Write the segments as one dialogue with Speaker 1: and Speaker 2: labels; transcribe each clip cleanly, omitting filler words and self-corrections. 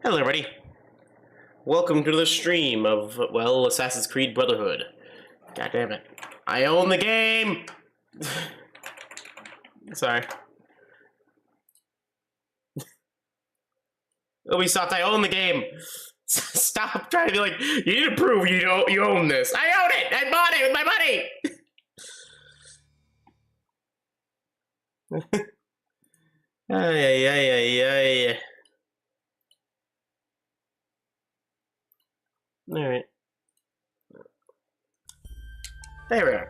Speaker 1: Hello everybody, welcome to the stream of, well, Assassin's Creed Brotherhood. God damn it. I own the game! Sorry. Ubisoft, I own the game! Stop trying to be like, you need to prove you own this. I own it! I bought it with my money! Ay, ay, ay, ay, ay. Alright. There we are.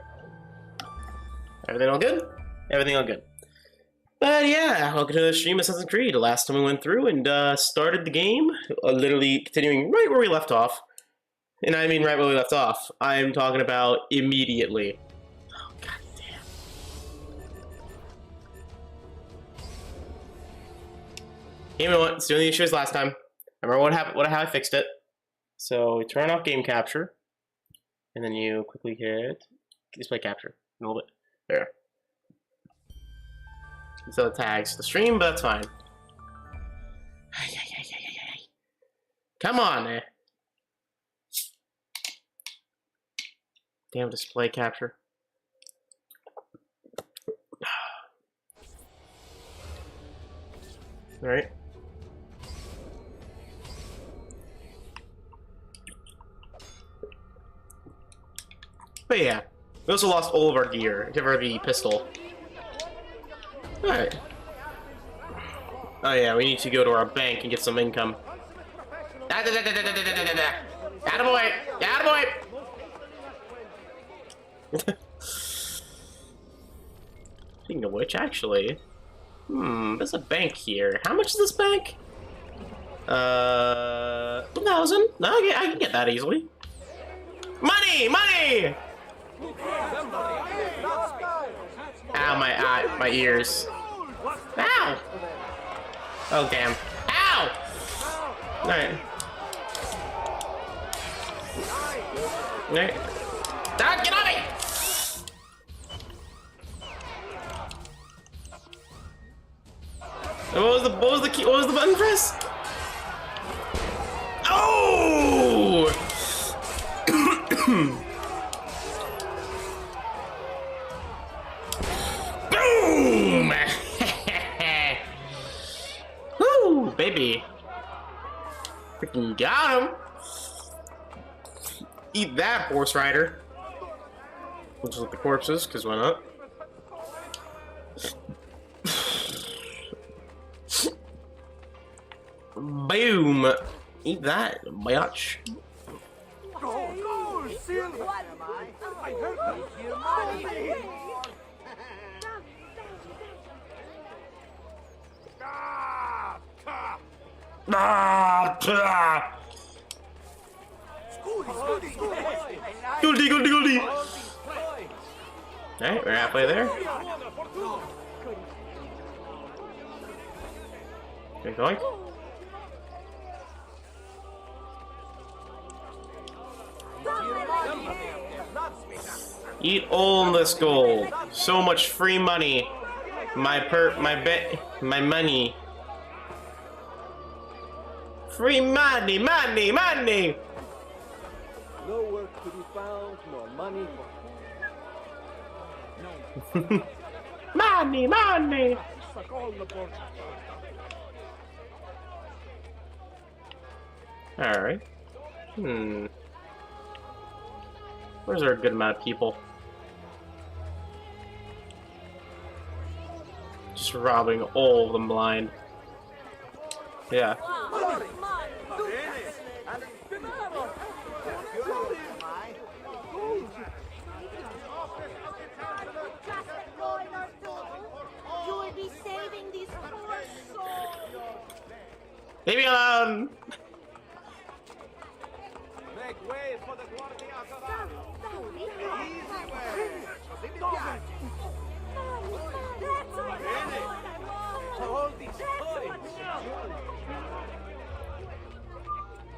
Speaker 1: Everything all good? Everything all good. But yeah, welcome to the stream of Assassin's Creed. Last time we went through and started the game, literally continuing right where we left off. And I mean right where we left off. I'm talking about immediately. Oh, god damn. Game on, it's doing the issues last time. I remember how I fixed it. So we turn off game capture, and then you quickly hit display capture a little bit. There. So the tags the stream, but that's fine. Come on, eh? Damn display capture. All right. But yeah, we also lost all of our gear, except for the pistol. Alright. Oh yeah, we need to go to our bank and get some income. Attaboy! Attaboy! Speaking of which, actually... there's a bank here. How much is this bank? 1,000? No, I can get that easily. Money! Money! Ow, my ears. Ow! Oh, damn. Ow! Alright. Alright. Dad, get on me! What was the key? What was the button press? Oh! Boom! Woo, baby. Freaking got him. Eat that, horse rider. We'll just look at the corpses, because why not? Boom! Eat that, biatch. Goldie, goldie, goldie! Alright, we're halfway there. Keep going. Eat all this gold. So much free money. My money. Free money, money, money!
Speaker 2: Nowhere to be found, nor money for...
Speaker 1: Money, money! Alright. Where's our good amount of people? Just robbing all of them blind. Yeah.
Speaker 3: You will be saving these poor souls.
Speaker 1: Leave me alone!
Speaker 2: Make way for the Guardia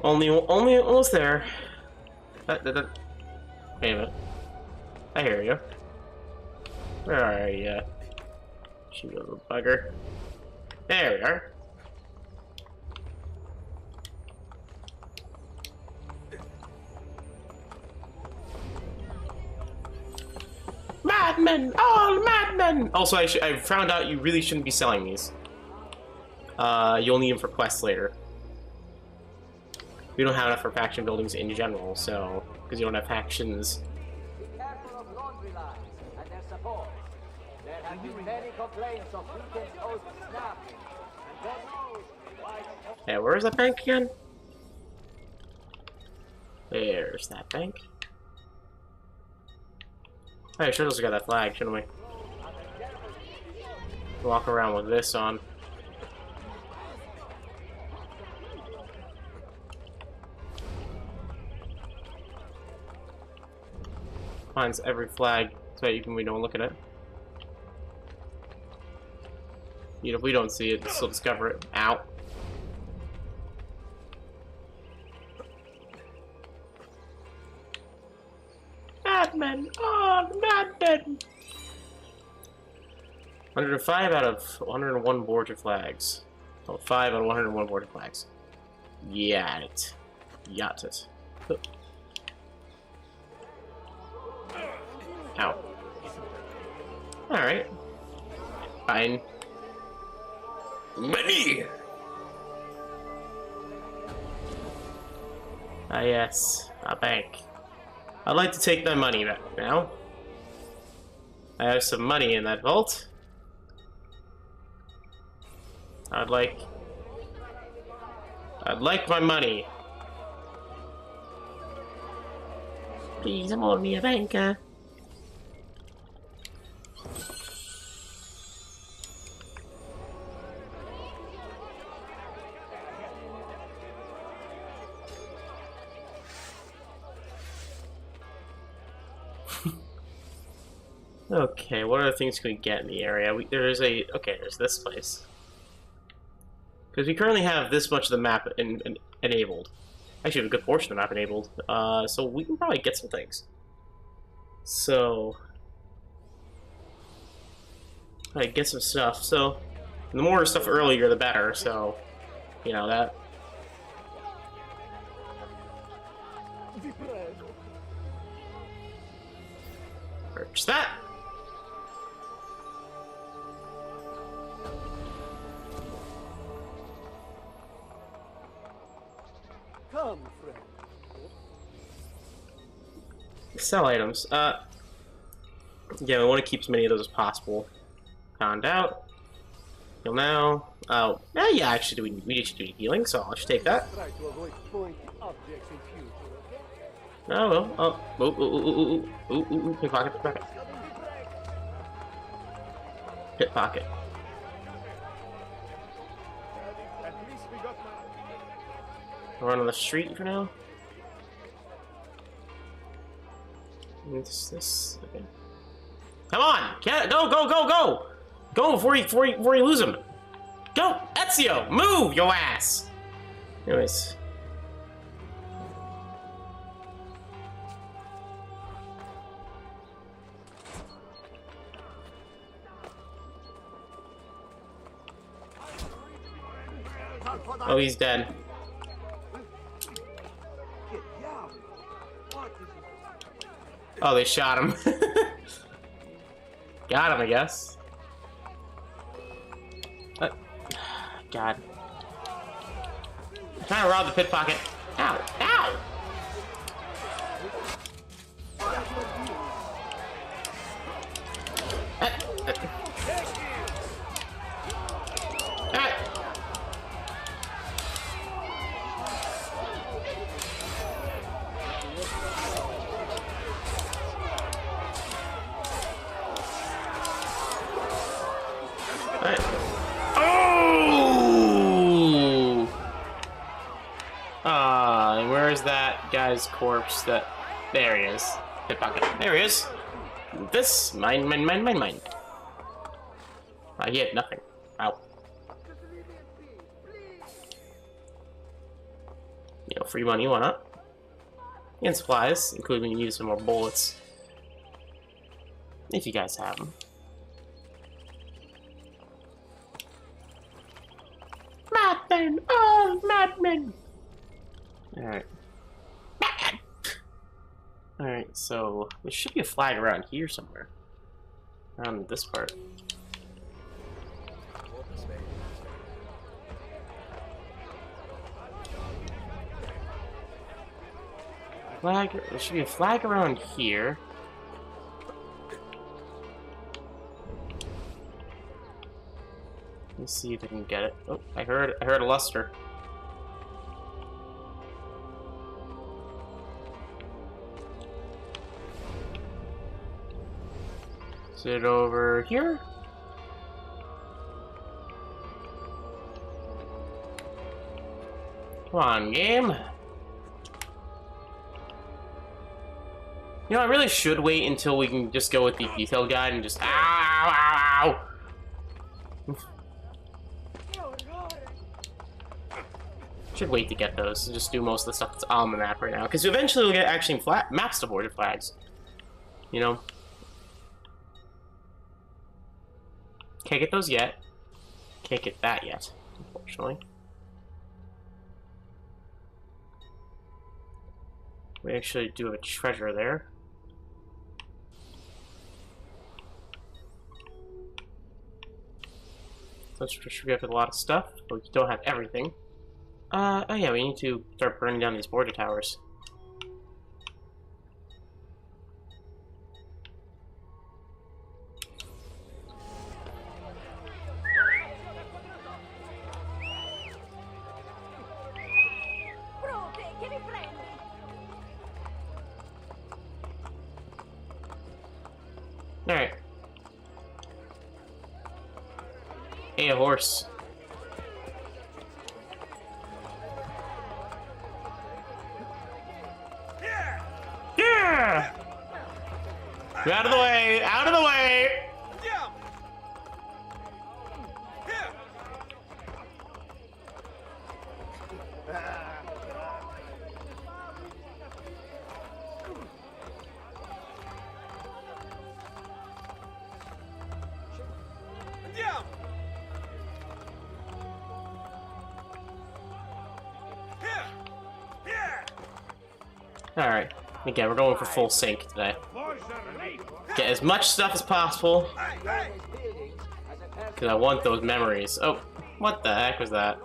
Speaker 1: Only almost there. Wait a minute. I hear you. Where are you? She little bugger. There we are. Madmen! All madmen! Also, I found out you really shouldn't be selling these. You'll need them for quests later. We don't have enough for faction buildings in general, so... Because you don't have factions.
Speaker 4: Be careful of laundry lines and their support. There have been many complaints of weekend oats snapping. And God knows why...
Speaker 1: Yeah, where is that bank again? There's that bank. Hey, sure also got that flag, shouldn't we? Walk around with this on. Finds every flag so that we don't look at it. You know, if we don't see it, still discover it. Ow. Madmen! Oh, madmen! 105 out of 101 border flags. Oh, 5 out of 101 border flags. Yeah, it. Yacht it. Ow. Alright. Fine. Money! Ah, yes. A bank. I'd like to take my money back now. I have some money in that vault. I'd like my money. Please, I'm only a banker. Okay, what other things can we get in the area? There's this place. Because we currently have this much of the map enabled. Actually, we have a good portion of the map enabled. So we can probably get some things. So... I get some stuff. So, the more stuff earlier, the better. So, you know, that... Purchase that!
Speaker 2: Come, friend.
Speaker 1: Sell items. Yeah, we want to keep as many of those as possible. Found out. Heal now. Oh, yeah, actually, we should do healing, so I'll just take that.
Speaker 2: Try to avoid pointy objects in future, okay?
Speaker 1: Oh, well. Oh, pickpocket, pickpocket. Pickpocket.
Speaker 2: At least we got my...
Speaker 1: Run on the street for now. This. Okay. Come on! Go! Go before you lose him! Go! Ezio! Move, your ass! Anyways. Oh, he's dead. Oh, they shot him. Got him, I guess. God. I'm trying to rob the pit pocket. Ow! Ow! Oh! And where's that guy's corpse that... There he is. Pickpocket. There he is. This. Mine. He had nothing. Ow. You know, free money, why not? And supplies, including when you use some more bullets. If you guys have them. Madmen! Oh, madmen! Alright. Alright, so there should be a flag around here somewhere. Around this part. Flag. There should be a flag around here. Let me see if I can get it. Oh, I heard a luster. Is it over here? Come on, game. You know, I really should wait until we can just go with the detailed guide and just ow. Should wait to get those and just do most of the stuff that's on the map right now, because eventually we'll get actually maps to border flags. You know. Can't get those yet. Can't get that yet, unfortunately. We actually do have a treasure there. So we have a lot of stuff, but we don't have everything. Oh yeah, we need to start burning down these border towers. Alright. Hey, a horse. Yeah! Get out of the way! Out of the way! Alright, again, we're going for full sync today. Get as much stuff as possible, because I want those memories. Oh, what the heck was that?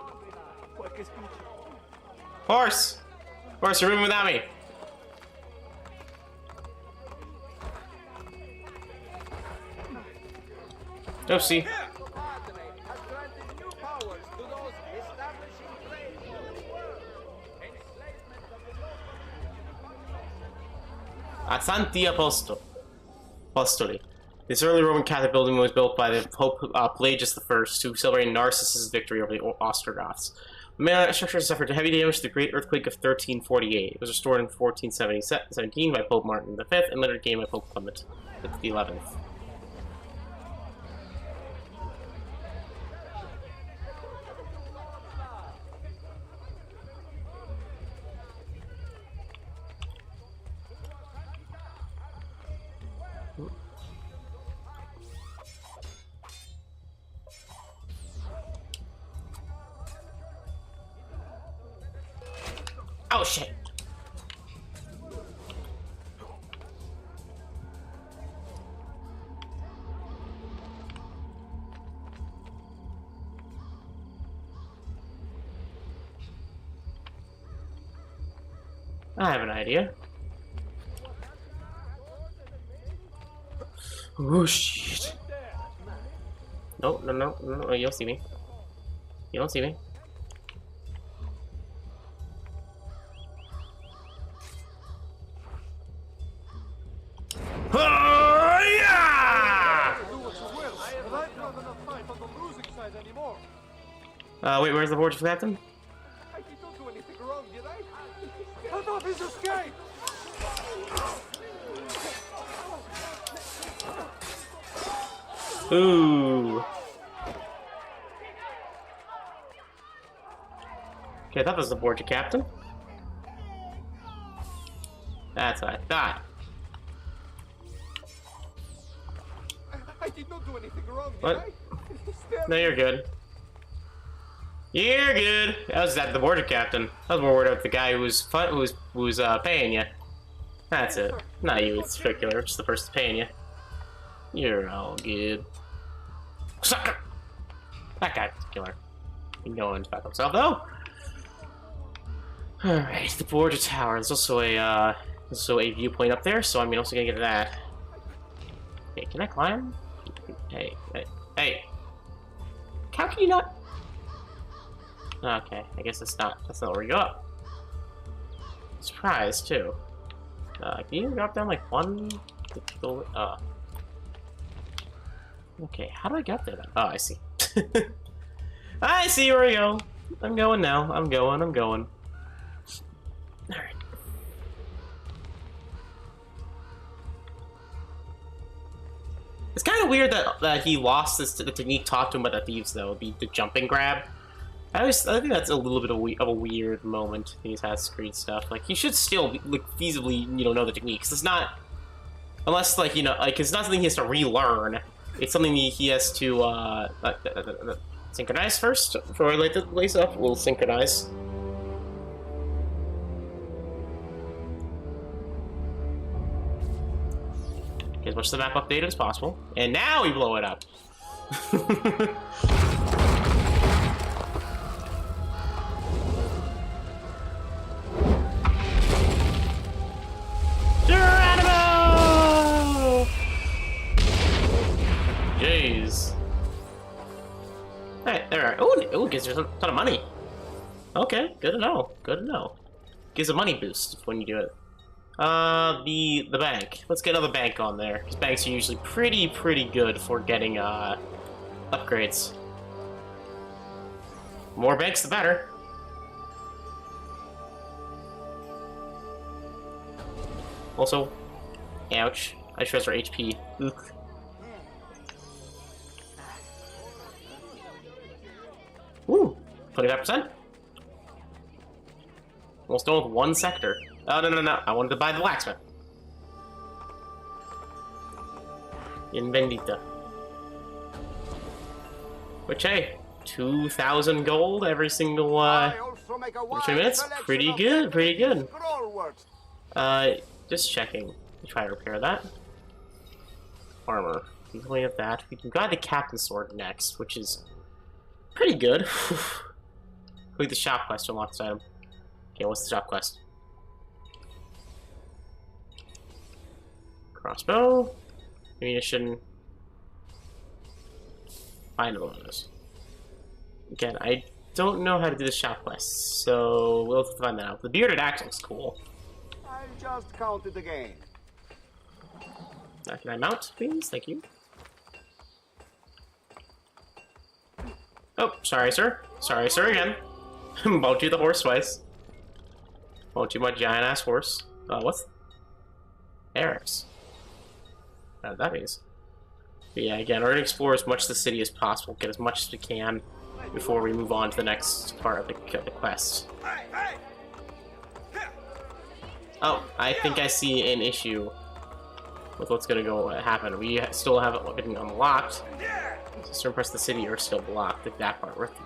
Speaker 1: Horse! Horse, you're moving without me! Oopsie. Apostoli. This early Roman Catholic building was built by the Pope Pelagius I to celebrate Narcissus' victory over the Ostrogoths. The main structure suffered heavy damage to the Great Earthquake of 1348. It was restored in 1417 by Pope Martin V and later gained by Pope Clement XI. Oh shit! I have an idea. Oh shit! No, you don't see me. You don't see me. Wait, where's the forge captain?
Speaker 2: I did not do anything wrong, did I? Cut off his escape!
Speaker 1: Ooh. Okay, that was the Borgia captain. That's what I thought.
Speaker 2: I did not do anything wrong, did
Speaker 1: What?
Speaker 2: I?
Speaker 1: No, you're good. You're good. That was the Borgia captain. I was more worried about the guy who was paying you. That's it. Not you, it's particular. Just the person paying you. You're all good. Sucker! That guy's killer. No one's back himself though. Alright, the border tower. There's also a viewpoint up there, so I'm also gonna get to that. Okay, can I climb? Hey, hey, hey! How can you not? Okay, I guess that's not where we go up. Surprise too. Can you drop down like one? Okay, how do I get there then? Oh, I see. I see where we go. I'm going now. I'm going. Alright. It's kind of weird that he lost the technique taught to him by the thieves, though, the jumping grab. I think that's a little bit of a weird moment in these Assassin's Creed stuff. Like, he should still feasibly, know the techniques. It's not, unless it's not something he has to relearn. It's something he has to synchronize first before I light the place up. We'll synchronize. Get as much of the map updated as possible, and now we blow it up. Jeez. Alright, there are. Oh, gives you a ton of money. Okay, good to know. Good to know. Gives a money boost when you do it. The bank. Let's get another bank on there, because banks are usually pretty good for getting upgrades. More banks, the better. Also, ouch. I stress our HP. Ugh. Ooh, 25%. Almost done with one sector. Oh, no. I wanted to buy the blacksmith. In Bendita. Which, hey, 2,000 gold every single, 3 minutes? Pretty good, pretty good. Just checking. Let's try to repair that. Armor. We can have that. We can grab the captain's sword next, which is pretty good. Click the shop quest to unlock this item. Okay, what's the shop quest? Crossbow. Ammunition. Find a bonus. Again, I don't know how to do the shop quest, so we'll have to find that out. The bearded axe looks cool.
Speaker 2: I just counted the game.
Speaker 1: Can I mount, please? Thank you. Oh, sorry, sir. Sorry, sir, again. Won't you the horse twice. Won't you my giant-ass horse. What's... Eric's. That means. But yeah, again, we're gonna explore as much of the city as possible, get as much as we can before we move on to the next part of the quest. Oh, I think I see an issue with what's gonna happen. We still haven't been unlocked. So press the city are still blocked. Like that part worth it.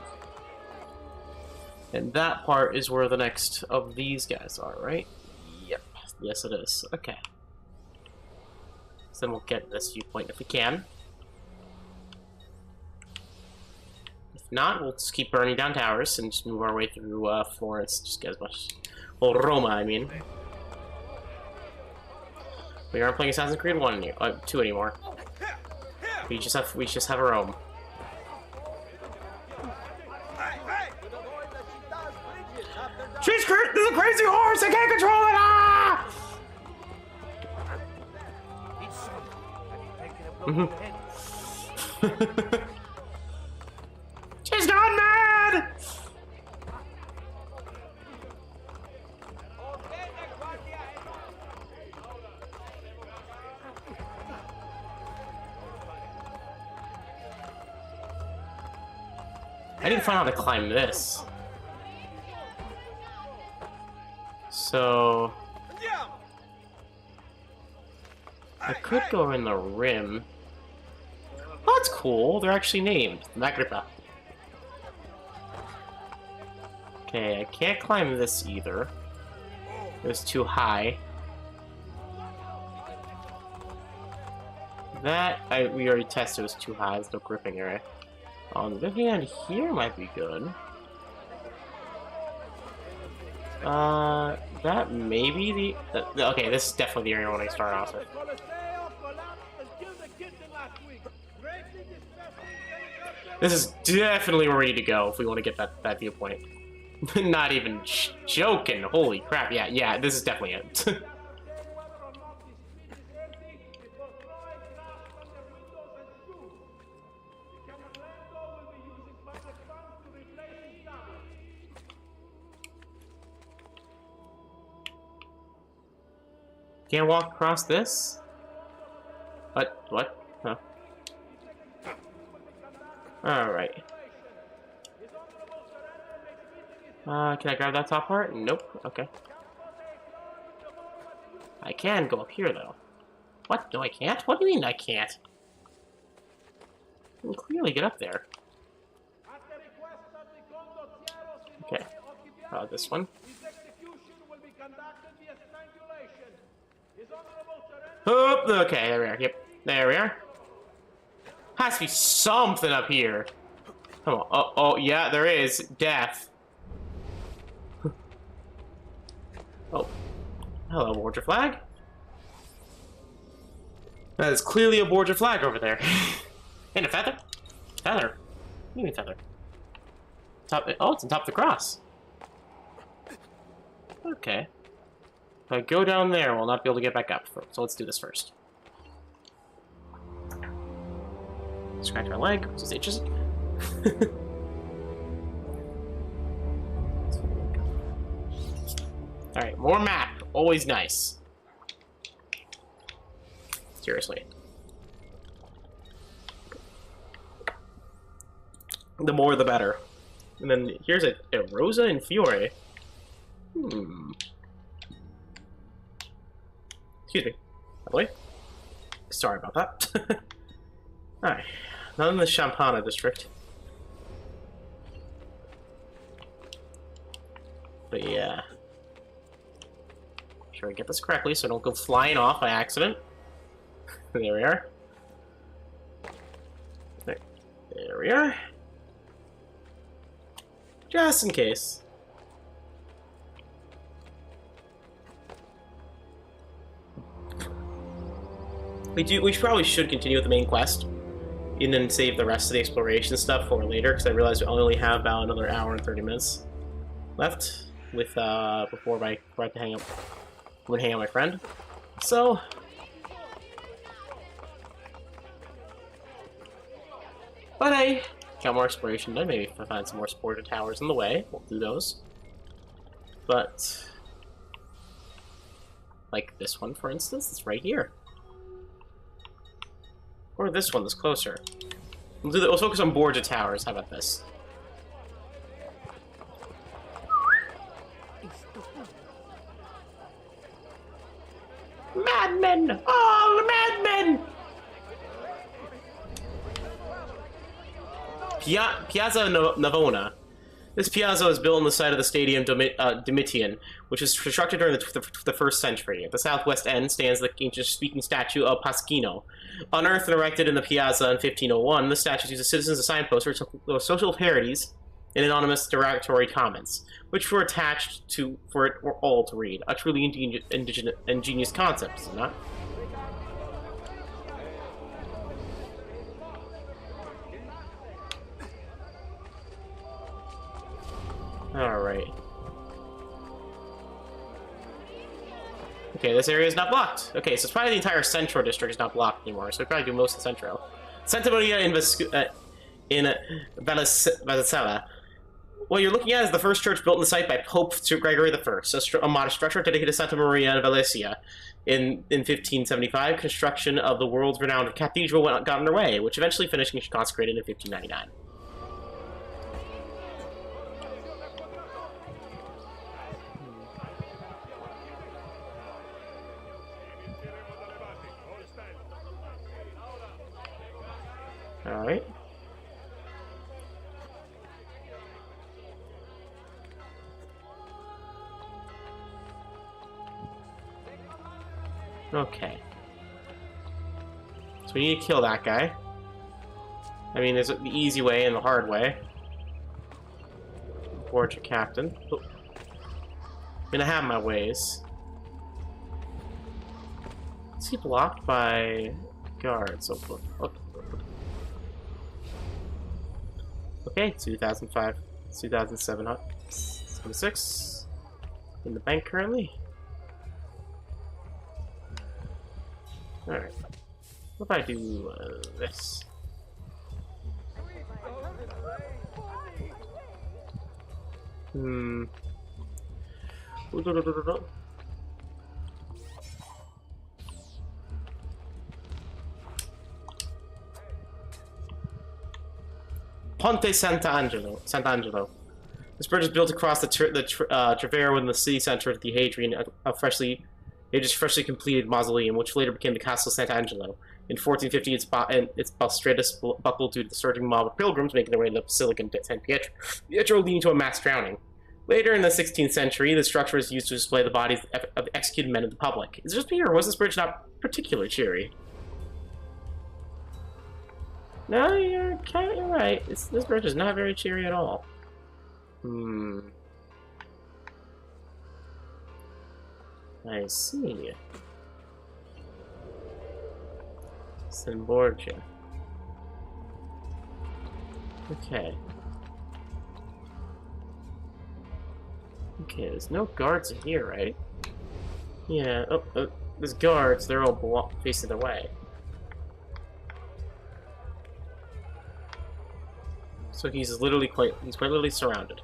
Speaker 1: And that part is where the next of these guys are, right? Yep. Yes, it is. Okay. So then we'll get this viewpoint if we can. If not, we'll just keep burning down towers and just move our way through Florence. Just get as much. Well, Roma, I mean. We aren't playing Assassin's Creed 2 anymore. We just have our own. There's a crazy horse! I can't control it! Ah! She's gone mad! I need to find out how to climb this. So... I could go in the rim. Oh, that's cool. They're actually named. Magripa. Okay, I can't climb this either. It was too high. we already tested was too high. There's no gripping area. On the other hand, here might be good. That may be the okay, this is definitely the area I want to start off with. This is definitely ready to go if we want to get that viewpoint. Not even joking. Holy crap. Yeah, this is definitely it. Can't walk across this? What? Huh. Alright. Can I grab that top part? Nope. Okay. I can go up here, though. What? No, I can't? What do you mean I can't? I can clearly get up there. Okay. This one. Oh, okay, there we are. Yep, there we are. Has to be something up here. Come on. Oh, yeah, there is. Death. Oh. Hello, border flag. That is clearly a border flag over there. And a feather. Feather. What do you mean feather? Top. Oh, it's on top of the cross. Okay. If I go down there, we'll not be able to get back up. So let's do this first. Scratch our leg, which is itches. Alright, more map. Always nice. Seriously. The more, the better. And then here's a Rosa and Fiore. Excuse me, by the way. Sorry about that. Alright, not in the Champana district. But yeah. Make sure I get this correctly so I don't go flying off by accident. There we are. There we are. Just in case. We probably should continue with the main quest, and then save the rest of the exploration stuff for later, because I realized we only have about another hour and 30 minutes left with before I have to hang out. I'm gonna hang out with my friend. So but I got more exploration done. Maybe if I find some more supported towers in the way, we'll do those. But like this one, for instance, it's right here. Or this one that's closer. We'll focus on boards of towers. How about this? Madmen! All madmen! Piazza Navona. This piazza was built on the site of the Stadium Domitian, which was constructed during the 1st century. At the southwest end stands the ancient speaking statue of Pasquino. Unearthed and erected in the piazza in 1501, the statue uses citizens as signposts for social parodies and anonymous derogatory comments, which were attached to for it or all to read. A truly ingenious concept, is it not? Alright. Okay, this area is not blocked. Okay, so it's probably the entire central district is not blocked anymore, so we probably do most of the central. Santa Maria in Vallicella. What you're looking at is the first church built on the site by Pope Gregory I, a modest structure dedicated to Santa Maria in Valencia. In 1575, construction of the world's renowned cathedral got underway, which eventually finished and consecrated in 1599. Alright. Okay. So So we need to kill that guy. I mean, there's the easy way and the hard way. Forge a captain. Oh. I mean, I have my ways. Is he blocked by guards? Oh, okay, 2005, 2076. In the bank currently. Alright. What if I do this? Ponte Sant'Angelo. This bridge is built across the Trevero in the city center of the Hadrian, a freshly completed mausoleum, which later became the Castle Sant'Angelo. In 1450, its bastridus buckled due to the surging mob of pilgrims making their way to the Basilica de San Pietro, leading to a mass drowning. Later in the 16th century, the structure was used to display the bodies of executed men to the public. Is it just me, or was this bridge not particularly cheery? No, you're right. This bridge is not very cheery at all. I see. San Borgia. Okay. Okay, there's no guards in here, right? Yeah, there's guards, they're all facing the way. So he's quite literally surrounded.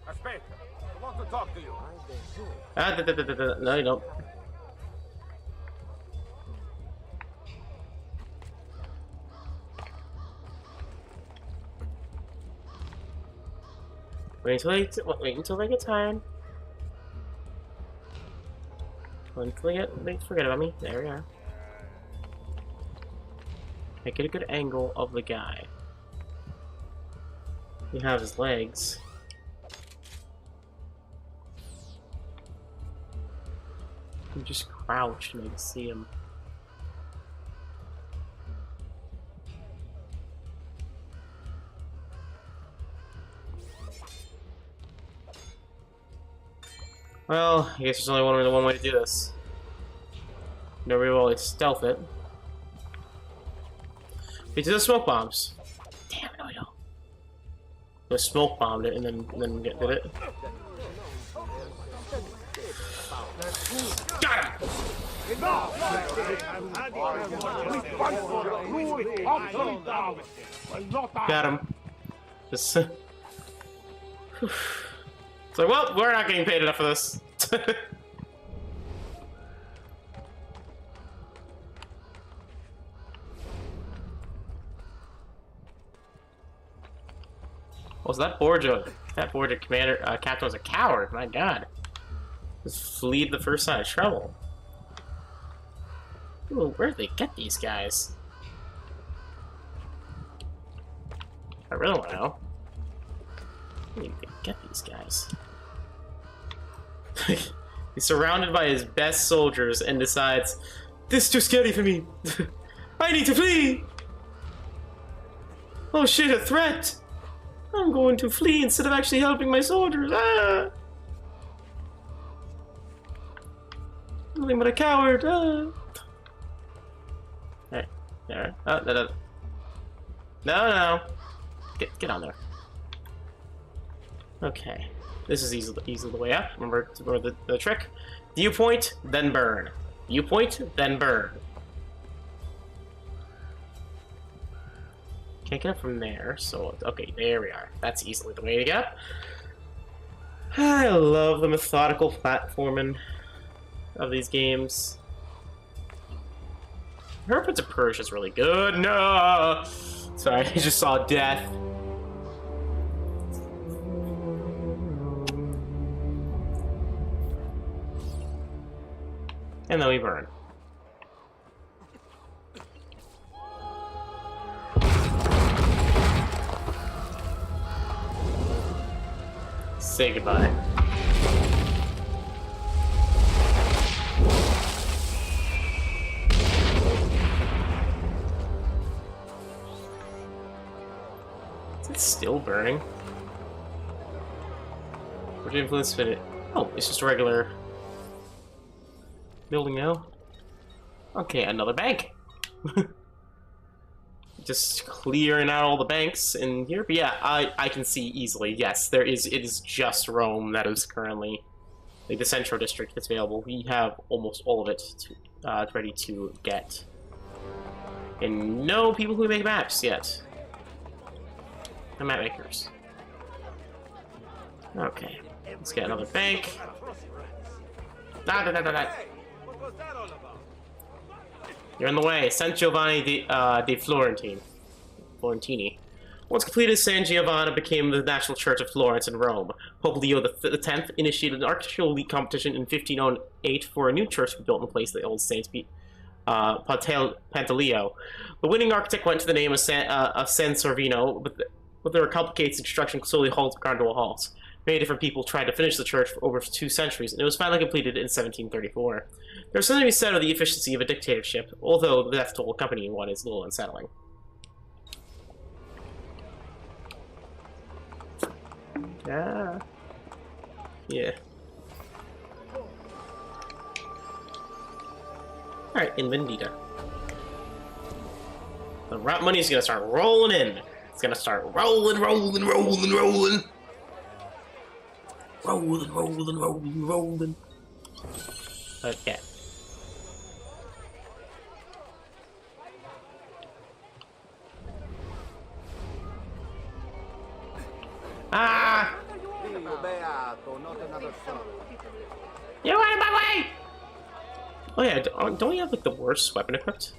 Speaker 2: Aspetta, I want to talk to you.
Speaker 1: No, you don't. Wait until they get tired. Wait until they forget about me. There we are. I get a good angle of the guy. You have his legs. You just crouch and I can see him. Well, I guess there's only one way to do this. Nobody will always stealth it. We do the smoke bombs. Damn it, no, we don't. We smoke bombed it and then did it. Got him! Got him. Just. It's like, well, we're not getting paid enough for this. Oh, so that Borgia commander, captain was a coward. My God, just fleed the first sign of trouble. Ooh, where did they get these guys? I really want to know. Where did they get these guys? He's surrounded by his best soldiers and decides, this is too scary for me. I need to flee. Oh shit, a threat. I'm going to flee instead of actually helping my soldiers. Ah! Nothing but a coward. Ah! Hey, there. Oh, no. No. Get on there. Okay. This is easily the way up. Remember the trick? Viewpoint, then burn. Viewpoint, then burn. Can't get up from there, so okay, there we are. That's easily the way to get up. I love the methodical platforming of these games. Prince of Persia is really good. No, sorry, I just saw death. And then we burn. Say goodbye. Still burning. What did influence fit it? Oh, it's just a regular building now. Okay, another bank. Just clearing out all the banks in here. But yeah, I can see easily. Yes, there is. It is just Rome that is currently like the central district that's available. We have almost all of it ready to get, and no people who make maps yet. No map makers. Okay, let's get another bank.
Speaker 2: What was that all about?
Speaker 1: You're in the way. San Giovanni de Florentini. Once completed, San Giovanni became the national church of Florence and Rome. Pope Leo X initiated an architectural league competition in 1508 for a new church to be built in place of the old Saints Pantaleo. The winning architect went to the name of San Sorvino, but there were complicated construction slowly halted gondola halls. Many different people tried to finish the church for over 2 centuries, and it was finally completed in 1734. There's something to be said of the efficiency of a dictatorship, although the death toll accompanying one is a little unsettling. Yeah. Alright, in Vendita. The money's gonna start rolling in. It's gonna start rolling. Rolling. Okay. Ah! You out of my way! Oh yeah, don't we have like the worst weapon equipped?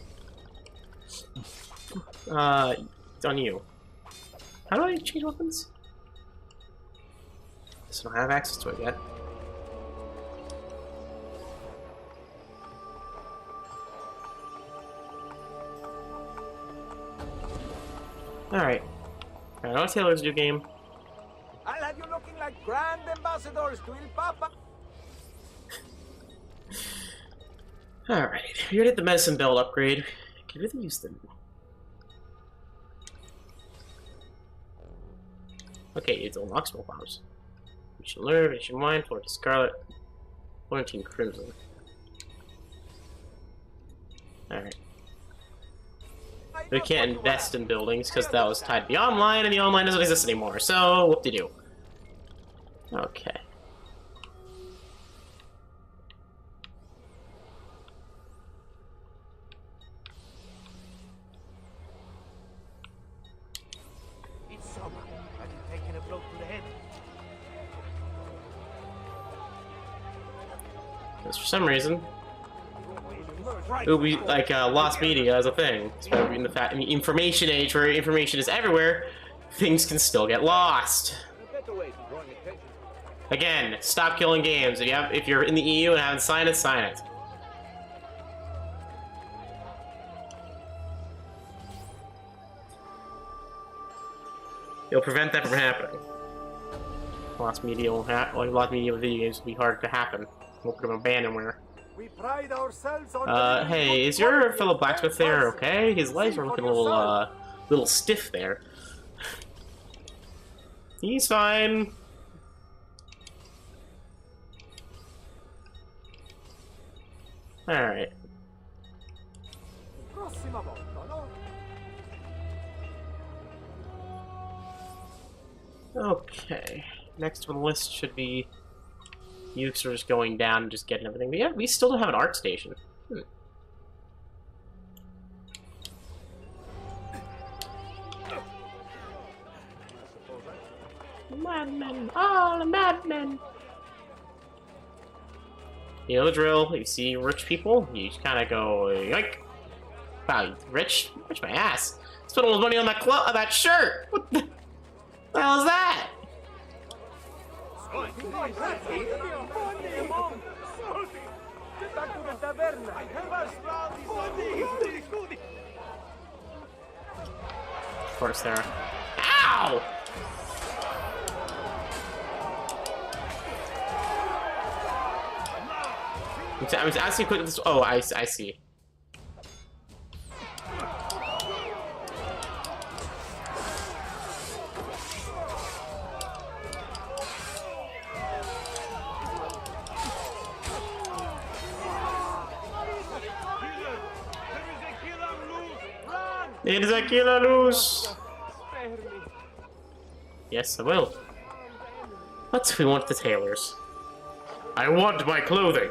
Speaker 1: It's on you. How do I change weapons? I don't have access to it yet. Alright. I know Taylor's new game.
Speaker 2: I'll have you looking like grand ambassadors to Il Papa.
Speaker 1: Alright, we already did the medicine belt upgrade. I can really use them. Okay, it's unlocks more powers. Ancient Nerve, Ancient Wine, Florentine Scarlet, Florentine Crimson. Alright. We can't invest in buildings because that was tied to the online, and the online doesn't exist anymore, so whoop-de-doo. Okay.
Speaker 2: It's summer. Have you taken a blow to the head?
Speaker 1: Because for some reason, it would be like lost media as a thing. Especially in the fact, in the information age where information is everywhere, things can still get lost. Again, stop killing games. If you're in the EU and haven't signed it, sign it. You'll prevent that from happening. Lost media won't happen. Lost media with video games will be hard to happen. We'll put them abandonware.
Speaker 2: We pride ourselves on
Speaker 1: hey, is your fellow blacksmith there okay? His legs are looking a little stiff there. He's fine. Alright. Okay. Next on the list should be Ukes are just going down and just getting everything. But yeah, we still don't have an art station. Madmen! All the madmen! You know the drill. You see rich people, you just kind of go, yoink! Wow, rich? Rich my ass! Spent all the money on that shirt! What the hell is that? Of course there. Ow! I was asking quick this. Oh, I see. It is Aquila Luz!
Speaker 2: Spare me.
Speaker 1: Yes, I will. But we want the tailors. I want my clothing!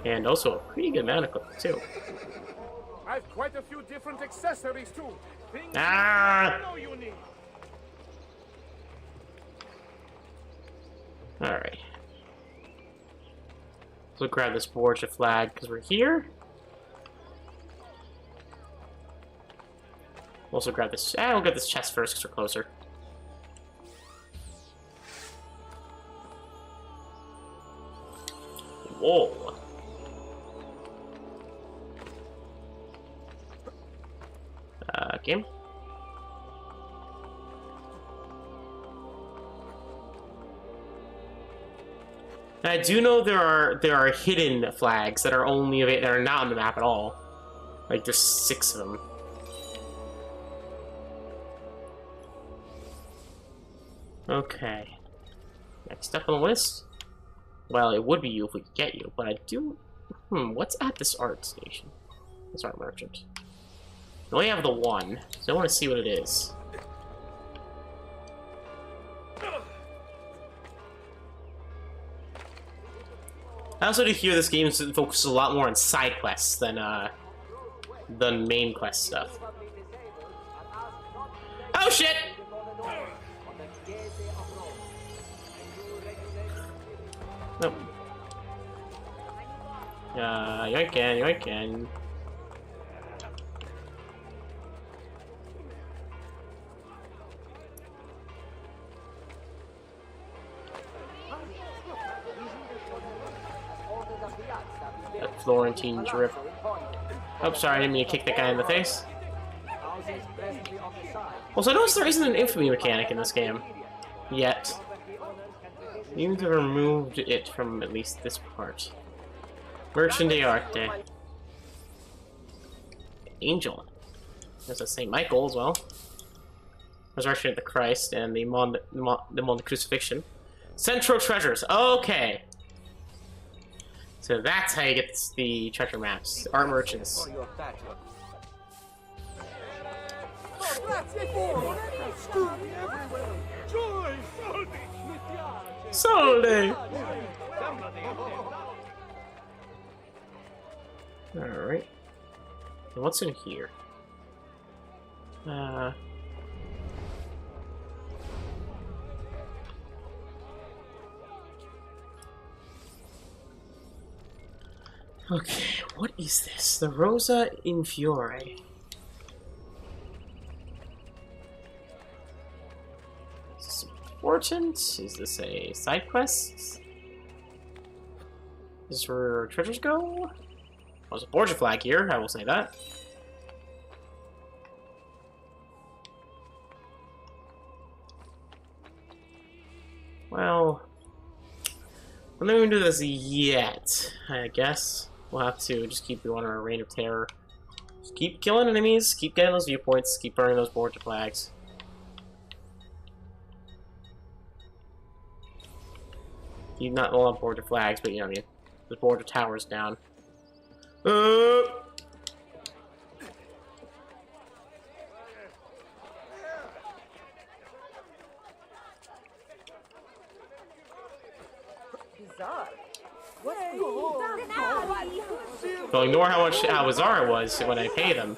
Speaker 1: And also a pretty good manacle, too.
Speaker 2: I've quite a few different accessories too. Things
Speaker 1: Ah!
Speaker 2: you know you need.
Speaker 1: Alright. So grab this Borgia flag because we're here. Also grab this. We'll get this chest first because we're closer. Whoa. Game. I do know there are hidden flags that are that are not on the map at all. Like there's 6 of them. Okay. Next up on the list. Well, it would be you if we could get you, but I do. What's at this art station? This art merchant. I only have the one, so I want to see what it is. I also do hear this game focuses a lot more on side quests than main quest stuff. Oh shit! Nope. Yoinkin. That Florentine drip. Oh, sorry, I didn't mean to kick that guy in the face. Also, I noticed there isn't an infamy mechanic in this game. Yet. Seems to have removed it from at least this part. Merchant de Arte. Angel. There's a St. Michael as well. Resurrection of the Christ and the Mont Crucifixion. Central Treasures. Okay. So that's how you get the treasure maps. Art merchants. Solde! Alright. And what's in here? Okay, what is this? The Rosa in Fiore. Is this important? Is this a side quest? Is this where treasures go? There's a Borgia flag here, I will say that. Well, I'm not going to do this yet, I guess. We'll have to just keep going on our reign of terror. Just keep killing enemies, keep getting those viewpoints, keep burning those Borgia flags. Keep not all on Borgia flags, but you know what I mean. The Borgia towers down. So ignore how bizarre it was when I pay them.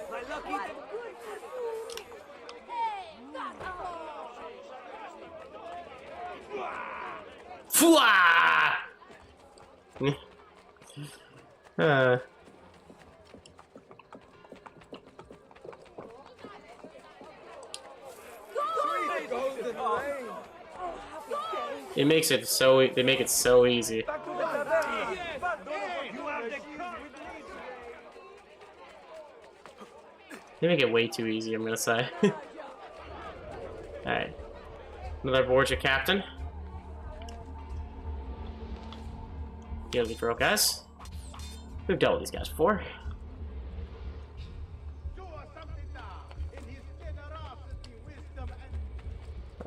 Speaker 1: Fwah! It makes it so. They make it so easy. They make it way too easy, I'm gonna say. Alright. Another Borgia captain. Heal the drill guys. We've dealt with these guys before.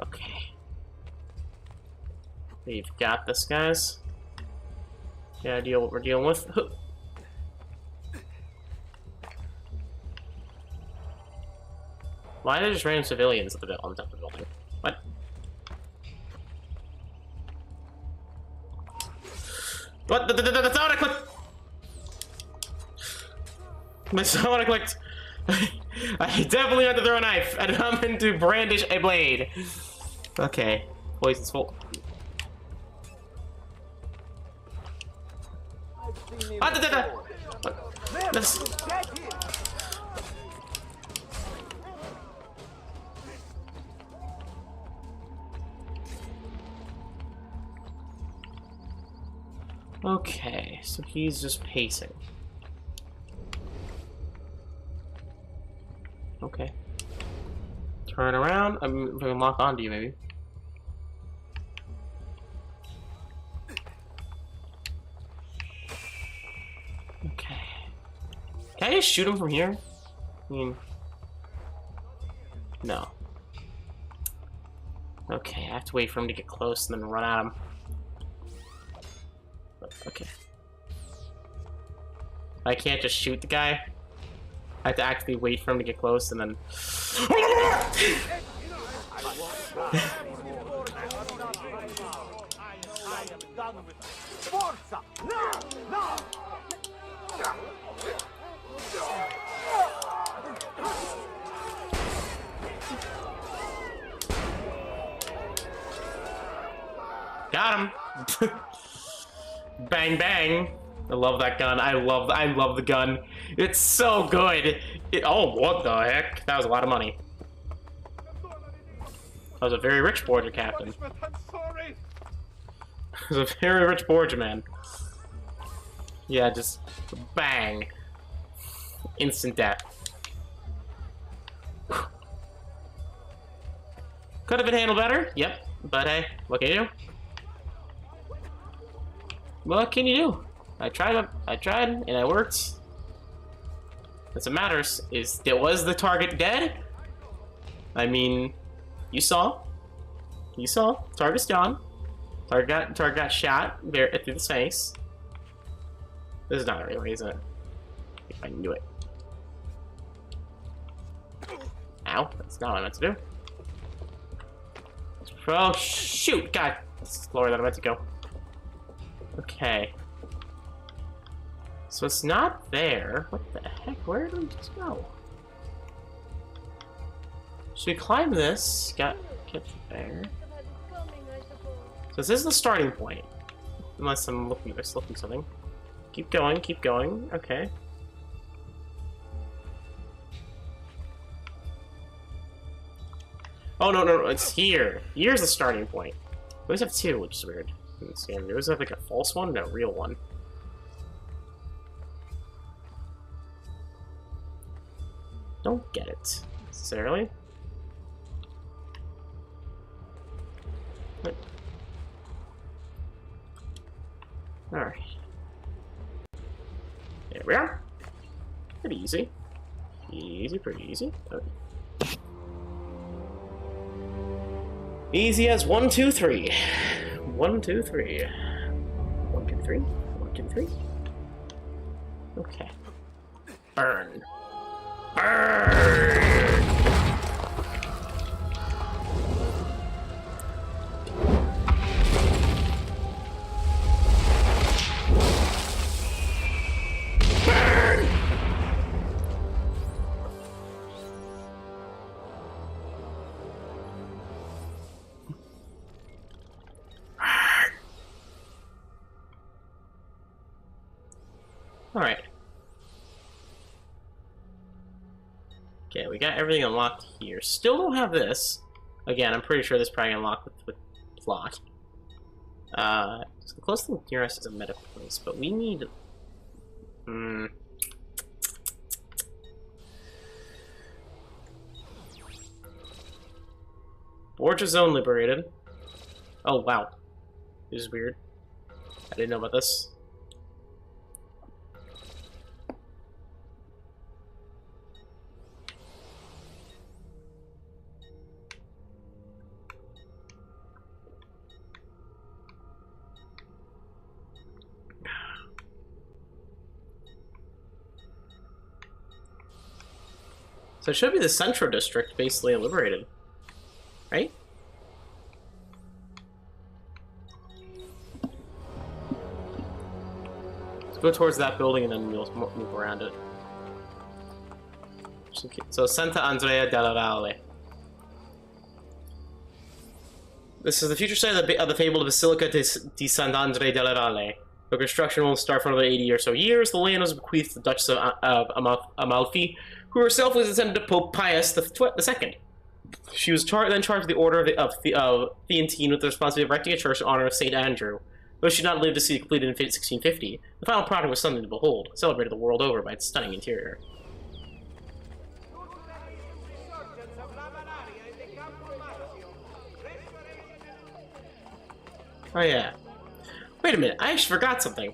Speaker 1: Okay. We've got this, guys. Yeah, deal what we're dealing with. Why are there just random civilians at on top of the building? What? What? That's not what I clicked! That's not what I clicked! I definitely meant to throw a knife, and I'm meant to brandish a blade. Okay. Poison's full. This. Okay, so he's just pacing. Okay. Turn around. I'm gonna lock onto you, maybe. Okay. Can I just shoot him from here? I mean, no. Okay, I have to wait for him to get close and then run at him. Okay. I can't just shoot the guy. I have to actually wait for him to get close and then... Got him! Bang bang! I love that gun. I love the gun. It's so good. Oh, what the heck? That was a lot of money. I was a very rich border captain.
Speaker 2: I'm sorry.
Speaker 1: I was a very rich border man. Yeah, just bang. Instant death. Could have been handled better. Yep. But hey, what can you do? What can you do? I tried, and it worked. What matters is, was the target dead? I mean, you saw. Target's gone. Target got shot through the face. This is not the right way, is it? If I can do it. Ow, that's not what I meant to do. Oh, shoot! God, this is slower than I meant to go. Okay. So it's not there. What the heck? Where did we just go? Should we climb this? Get there. So this is the starting point. Unless I'm looking something. Keep going, keep going. Okay. Oh no, it's here. Here's the starting point. We always have two, which is weird. We always have like a false one and a real one. Don't get it necessarily. Alright. There we are. Pretty easy. Pretty easy. Okay. Easy as 1, 2, 3. 1, 2, 3. 1, 2, 3. 1, 2, 3. Okay. Burn. Burn! Alright. Okay, we got everything unlocked here. Still don't have this. Again, I'm pretty sure this is probably unlocked with plot. So the closest thing near us is a medical place, but we need... Borgia zone liberated. Oh, wow. This is weird. I didn't know about this. So it should be the Central District basically liberated. Right? Let's go towards that building and then we'll move around it. So Santa Andrea della Valle. This is the future site of the fabled Basilica di Sant'Andrea della Valle. The construction won't start for another 80 or so years. The land was bequeathed to the Duchess of Amalfi, who herself was descendant of Pope Pius II. She was then charged with the Order of Theantine with the responsibility of erecting a church in honor of St. Andrew. Though she did not live to see it completed in 1650, the final product was something to behold, celebrated the world over by its stunning interior. Oh yeah. Wait a minute, I actually forgot something.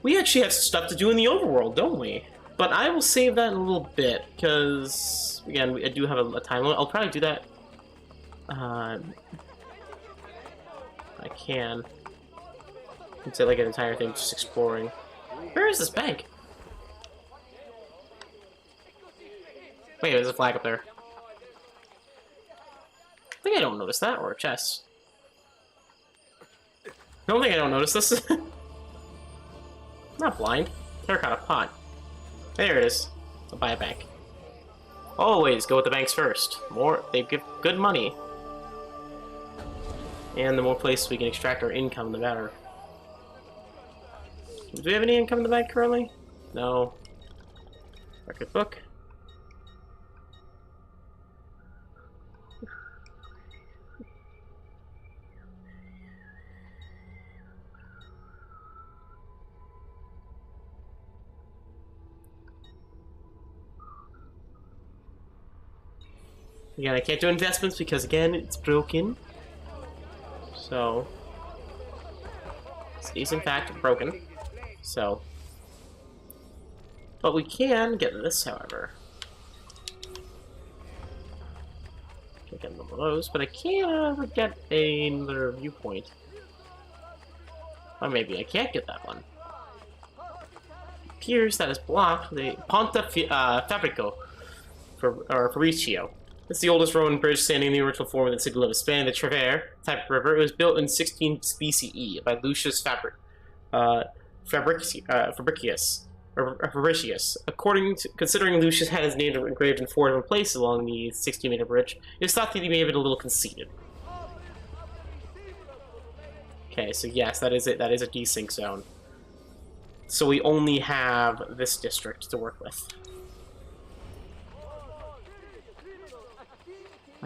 Speaker 1: We actually have stuff to do in the overworld, don't we? But I will save that in a little bit, because, again, I do have a time limit. I'll probably do that. I can. It's like an entire thing, just exploring. Where is this bank? Wait, there's a flag up there. I think I don't notice that, or a chest. I don't think I don't notice this. I'm not blind. Terracotta pot. There it is. I'll buy a bank. Always go with the banks first. They give good money. And the more places we can extract our income, the better. Do we have any income in the bank currently? No. Record book. Again, I can't do investments because, again, it's broken. So, it is in fact broken. So, but we can get this, however. Can't get one of those, but I can get another viewpoint. Or maybe I can't get that one. It appears that is blocked. The Ponte Fabrico, or Fabricio. It's the oldest Roman bridge standing in the original form of the city limits, spanning the Trevere type of river. It was built in 16 BCE by Lucius Fabricius. Considering Lucius had his name engraved in 4 different places along the 16-meter bridge, it is thought that he may have been a little conceited. Okay, so yes, that is it. That is a desync zone. So we only have this district to work with.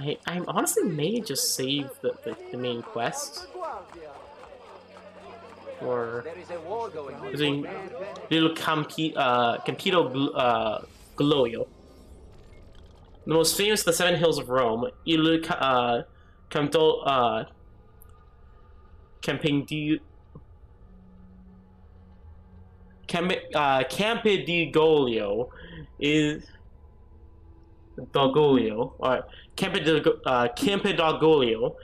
Speaker 1: I honestly may just save the main quest. Or using little Campito Gloio. The most famous of the 7 hills of Rome, Campidoglio is Campidoglio.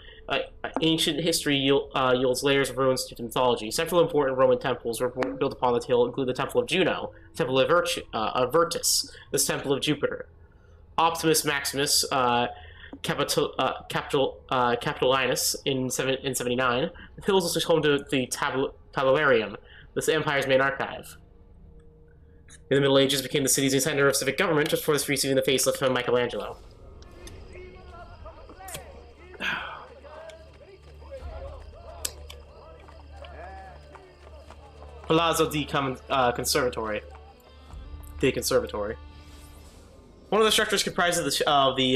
Speaker 1: Ancient history yields layers of ruins to mythology. Several important Roman temples were built upon the hill, include the Temple of Juno, the Temple of Virtus, the Temple of Jupiter, Optimus Maximus, Capitolinus in 79. The hill is also home to the Tabularium, this empire's main archive. In the Middle Ages, became the city's center of civic government just before this receiving the facelift from Michelangelo. Palazzo di Conservatory. The Conservatory. One of the structures comprises of the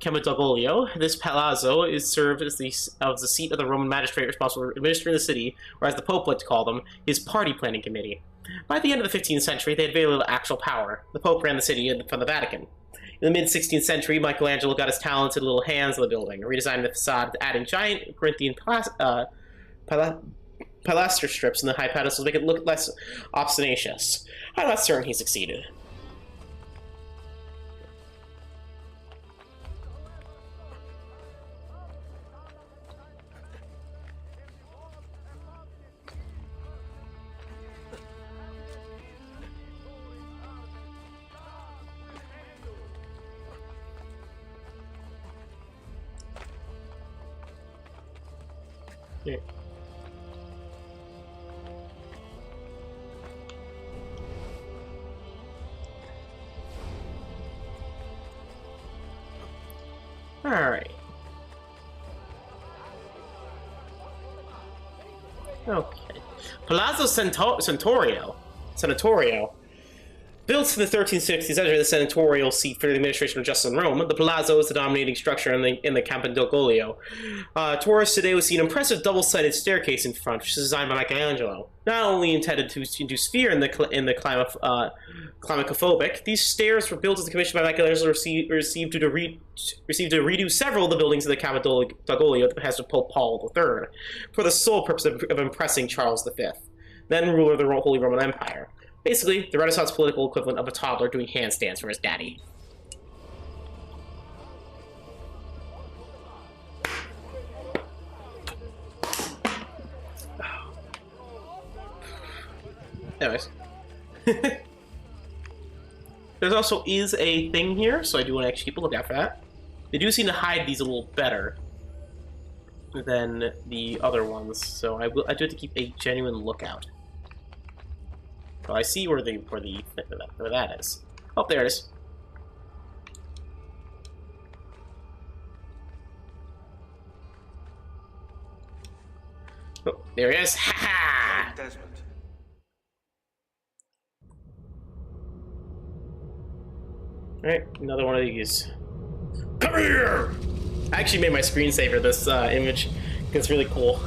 Speaker 1: Campidoglio. This palazzo is served as the seat of the Roman magistrate responsible for administering the city, or as the Pope liked to call them, his party planning committee. By the end of the 15th century, they had very little actual power. The Pope ran the city from the Vatican. In the mid-16th century, Michelangelo got his talented little hands on the building, redesigned the facade, adding giant Corinthian pilaster strips in the high pedestals to make it look less ostentatious. I'm not certain he succeeded. Yeah. Alright. Okay. Palazzo Senatorio. Built in the 1360s as the senatorial seat for the administration of justice in Rome, the palazzo is the dominating structure in the Campidoglio. Tourists today will see an impressive double-sided staircase in front, which is designed by Michelangelo. Not only intended to induce fear in the climacophobic, these stairs were built as a commission by Michelangelo received to redo several of the buildings in the Campidoglio at the behest of Pope Paul III, for the sole purpose of impressing Charles V, then ruler of the Holy Roman Empire. Basically, the Renaissance political equivalent of a toddler doing handstands for his daddy. Anyways. There's also a thing here, so I do want to actually keep a lookout for that. They do seem to hide these a little better than the other ones, so I do have to keep a genuine lookout. Well, I see where that is. Oh, there it is. Oh, there he is. Ha ha!
Speaker 2: Desmond.
Speaker 1: Alright, another one of these. Come here! I actually made my screensaver this image. It's really cool.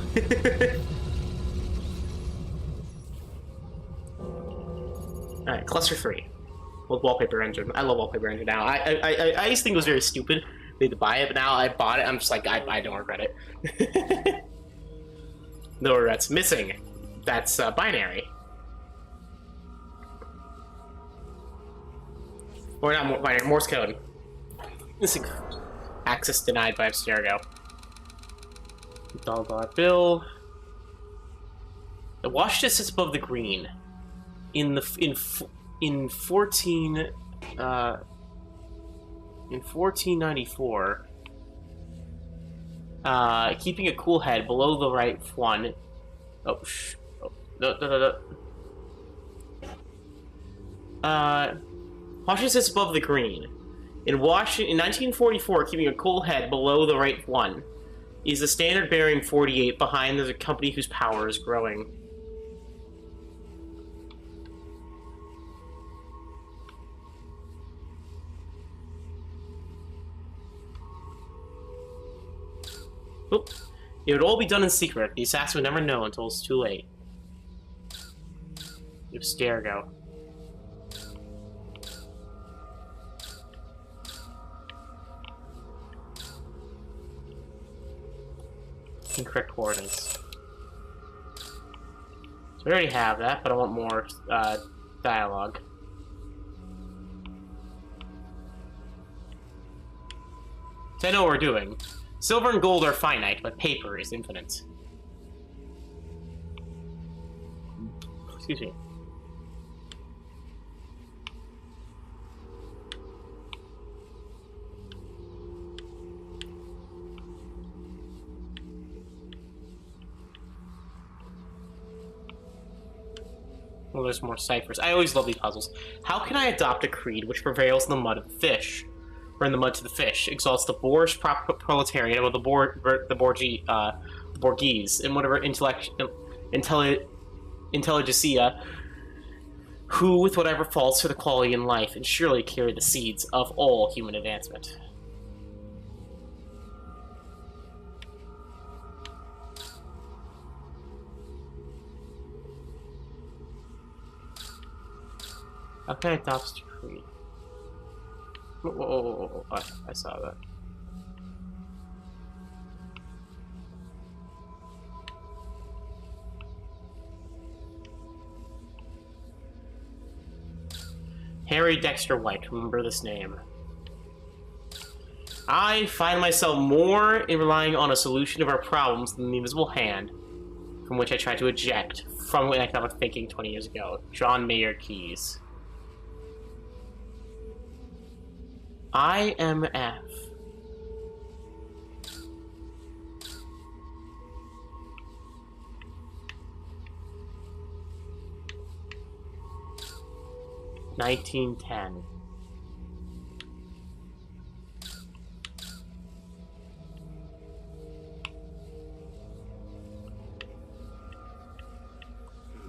Speaker 1: Alright, cluster free. With wallpaper engine. I love wallpaper engine now. I used to think it was very stupid. They had to buy it, but now I bought it. I'm just like, I don't regret it. No regrets. Missing. That's binary. Or not binary, Morse code. Missing. Access denied by Abstergo. $1 bill. The Washington sits above the green. In 1494, keeping a cool head below the right one. Oh, no. Washington sits above the green. In 1944, keeping a cool head below the right one is the standard bearing 48 behind the company whose power is growing. Oop. It would all be done in secret. The assassin would never know until it's too late. Abstergo. Incorrect coordinates. So we already have that, but I want more dialogue. So I know what we're doing. Silver and gold are finite, but paper is infinite. Excuse me. Well, there's more ciphers. I always love these puzzles. How can I adopt a creed which prevails in the mud of the fish? Or in the mud to the fish, exalts the boorish proletariat above the Borghese, and whatever intelligentsia, who, with whatever faults for the quality in life, and surely carry the seeds of all human advancement. Okay, adopts the creed. Oh, I saw that. Harry Dexter White, remember this name. I find myself more in relying on a solution of our problems than the invisible hand from which I tried to eject from economic thinking 20 years ago. John Mayer Keyes. IMF. 1910.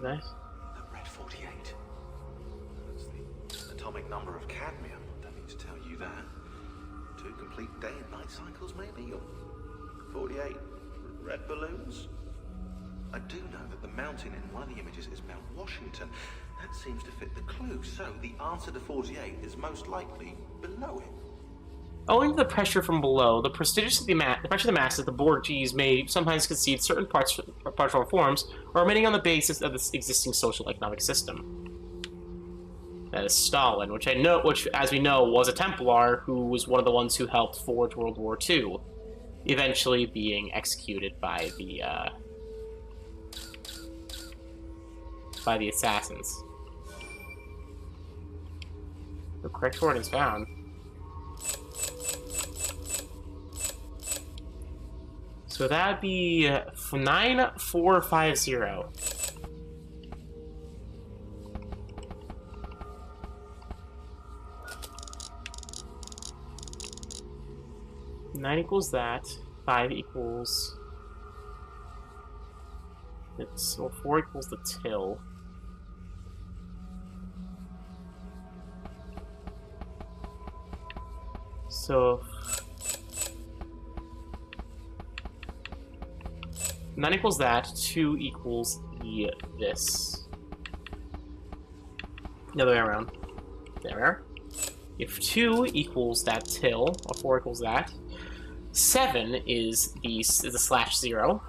Speaker 1: Nice.
Speaker 5: The red 48. That's the atomic number of cadmium. Don't need to tell you that. 2 complete day and night cycles, maybe? Or 48 red balloons? I do know that the mountain in one of the images is Mount Washington. That seems to fit the clue. So the answer to 48 is most likely below it.
Speaker 1: Owing to the pressure from below, the pressure of the masses, the Borgies may sometimes concede certain partial forms, or remaining on the basis of this existing social economic system. That is Stalin, which, as we know, was a Templar who was one of the ones who helped forge World War II, eventually being executed by the assassins. The correct coordinates found. So that'd be 9450. Nine equals that. 5 equals. Well, 4 equals the till. So 9 equals that, 2 equals this. The other way around. There we are. If 2 equals that till, or 4 equals that, 7 is the /0.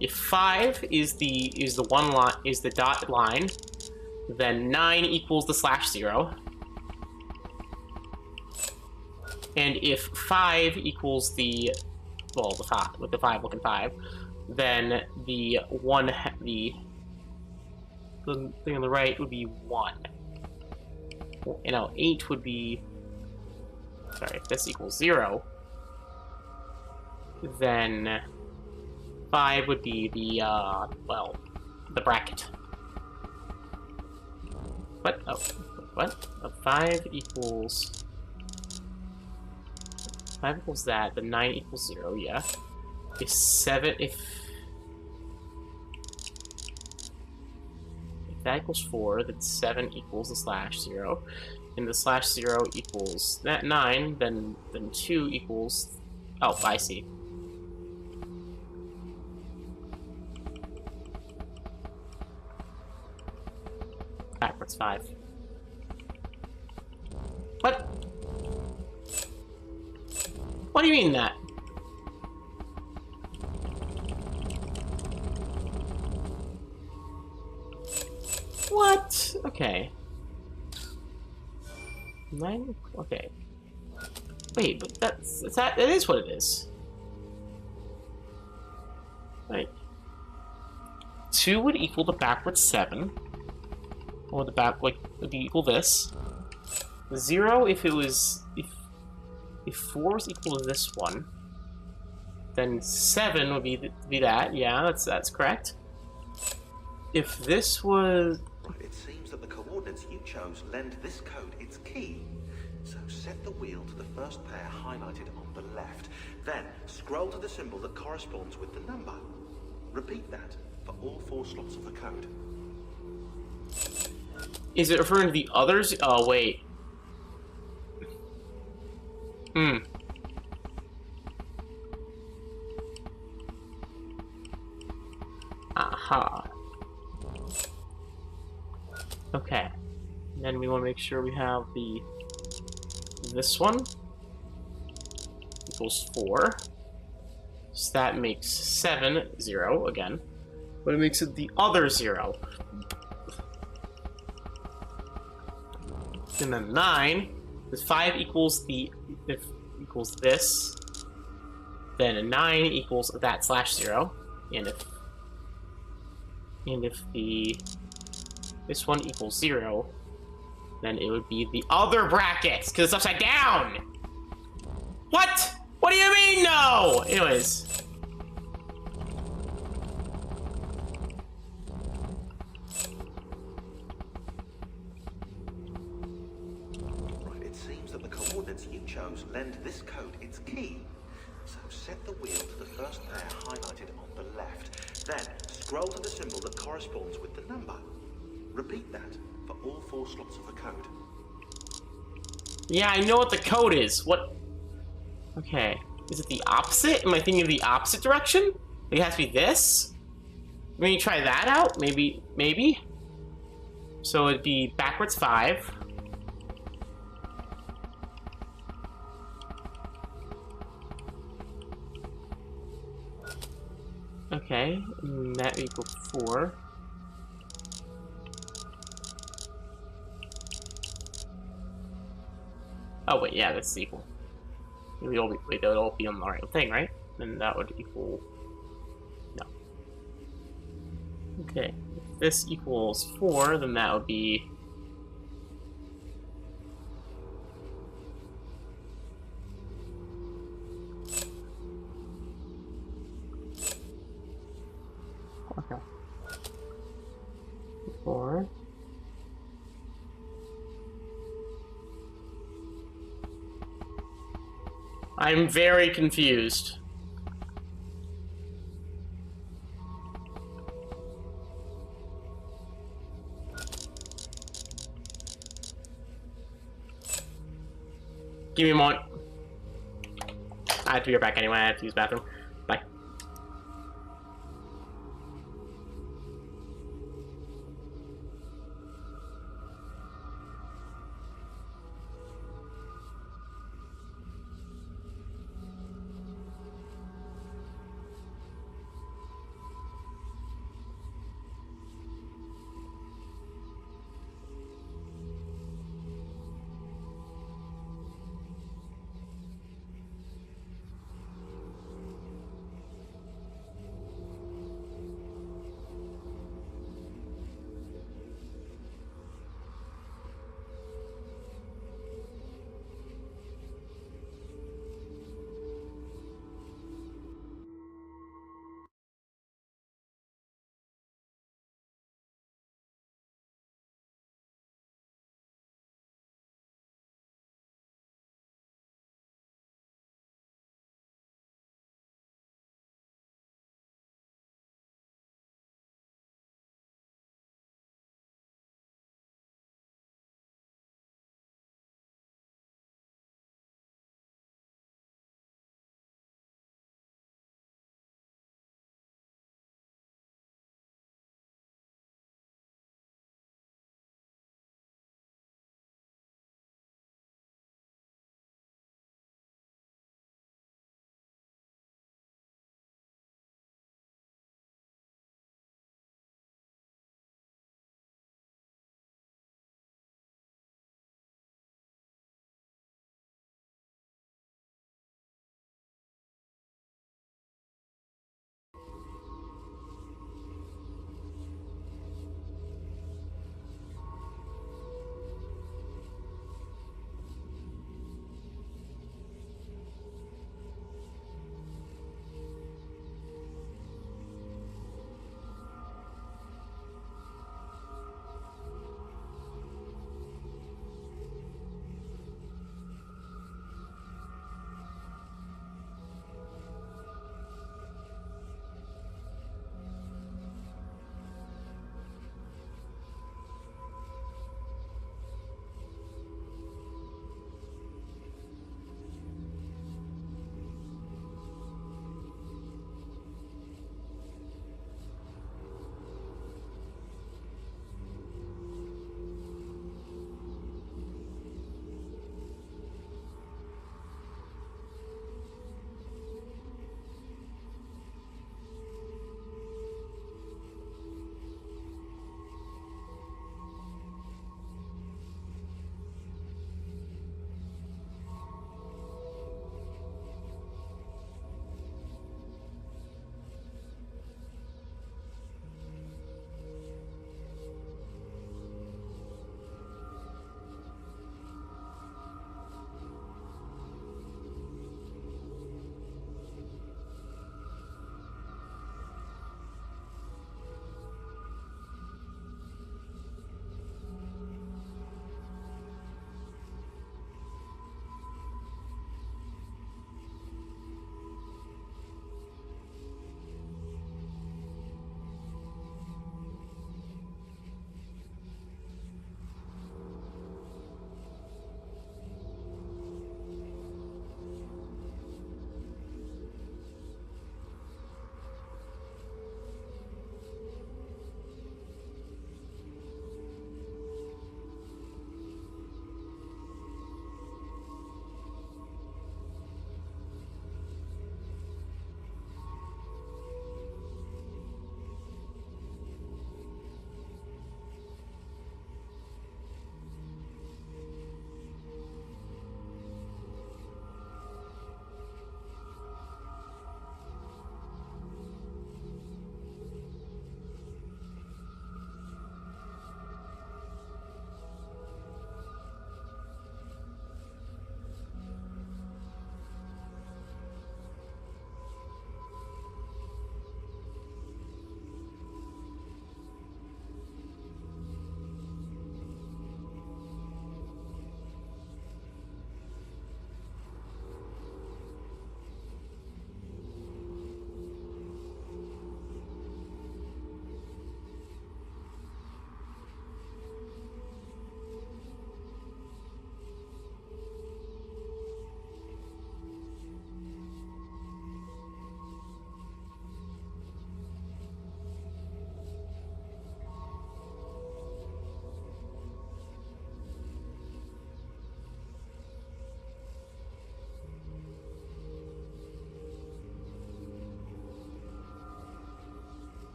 Speaker 1: If 5 is the dot line, then 9 equals the /0. And if 5 equals the 5, with the 5 looking 5, then the thing on the right would be 1. You know, 8 would be, sorry, if this equals 0, then 5 would be the, the bracket. What? Oh, what? 5 equals... 5 equals that, then 9 equals 0, yeah. If 7, if that equals 4, then 7 equals the /0. And the /0 equals that 9, then 2 equals... Oh, I see. Backwards 5. What? What do you mean that? What? Okay. 9? Okay. Wait, but that is what it is. Right. 2 would equal the backwards 7. Or the would be equal this. 0 if it was if 4 is equal to this one, then 7 would be that. Yeah, that's correct. If this was...
Speaker 5: Right, it seems that the coordinates you chose lend this code its key. So set the wheel to the first pair highlighted on the left. Then scroll to the symbol that corresponds with the number. Repeat that for all 4 slots of the code.
Speaker 1: Is it referring to the others? Oh, wait. Aha. Okay. And then we want to make sure we have this one equals 4. So that makes 7, 0 again. But it makes it the other 0. And then 9, if 5 equals equals this, then a 9 equals that /0, and if this one equals 0, then it would be the other brackets, because it's upside down! What? What do you mean, no? Anyways.
Speaker 5: correspondence you chose lend this code its key. So set the wheel to the first pair highlighted on the left. Then scroll to the symbol that corresponds with the number. Repeat that for all 4 slots of the code.
Speaker 1: Yeah, I know what the code is. What? Okay. Is it the opposite? Am I thinking of the opposite direction? It has to be this? Maybe try that out? Maybe, maybe? So it'd be backwards 5. Okay, and that equals 4. Oh wait, yeah, that's equal. Wait, that would all be on the right thing, right? Then that would equal... No. Okay, if this equals 4, then that would be... Okay. 4. I'm very confused. Give me a moment. I have to be right back anyway. I have to use the bathroom. Bye.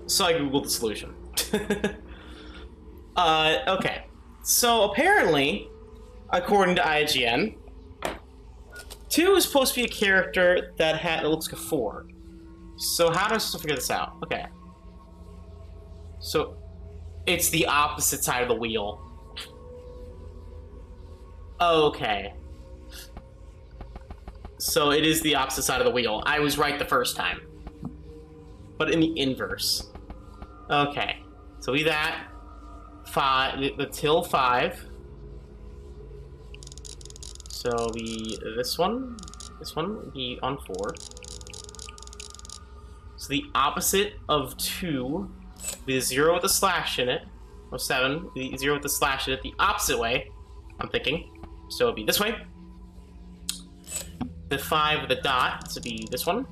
Speaker 1: So I googled the solution. Okay. So apparently, according to IGN, 2 is supposed to be a character that looks like a 4. So how do I supposed to figure this out? Okay. So it's the opposite side of the wheel. Okay. So it is the opposite side of the wheel. I was right the first time. But in the inverse. Okay. So be that. 5, the till 5. So be this one would be on 4. So the opposite of 2, the 0 with a slash in it, or 7, the 0 with the slash in it, the opposite way, I'm thinking. So it'd be this way. The 5 with a dot, this would be this one,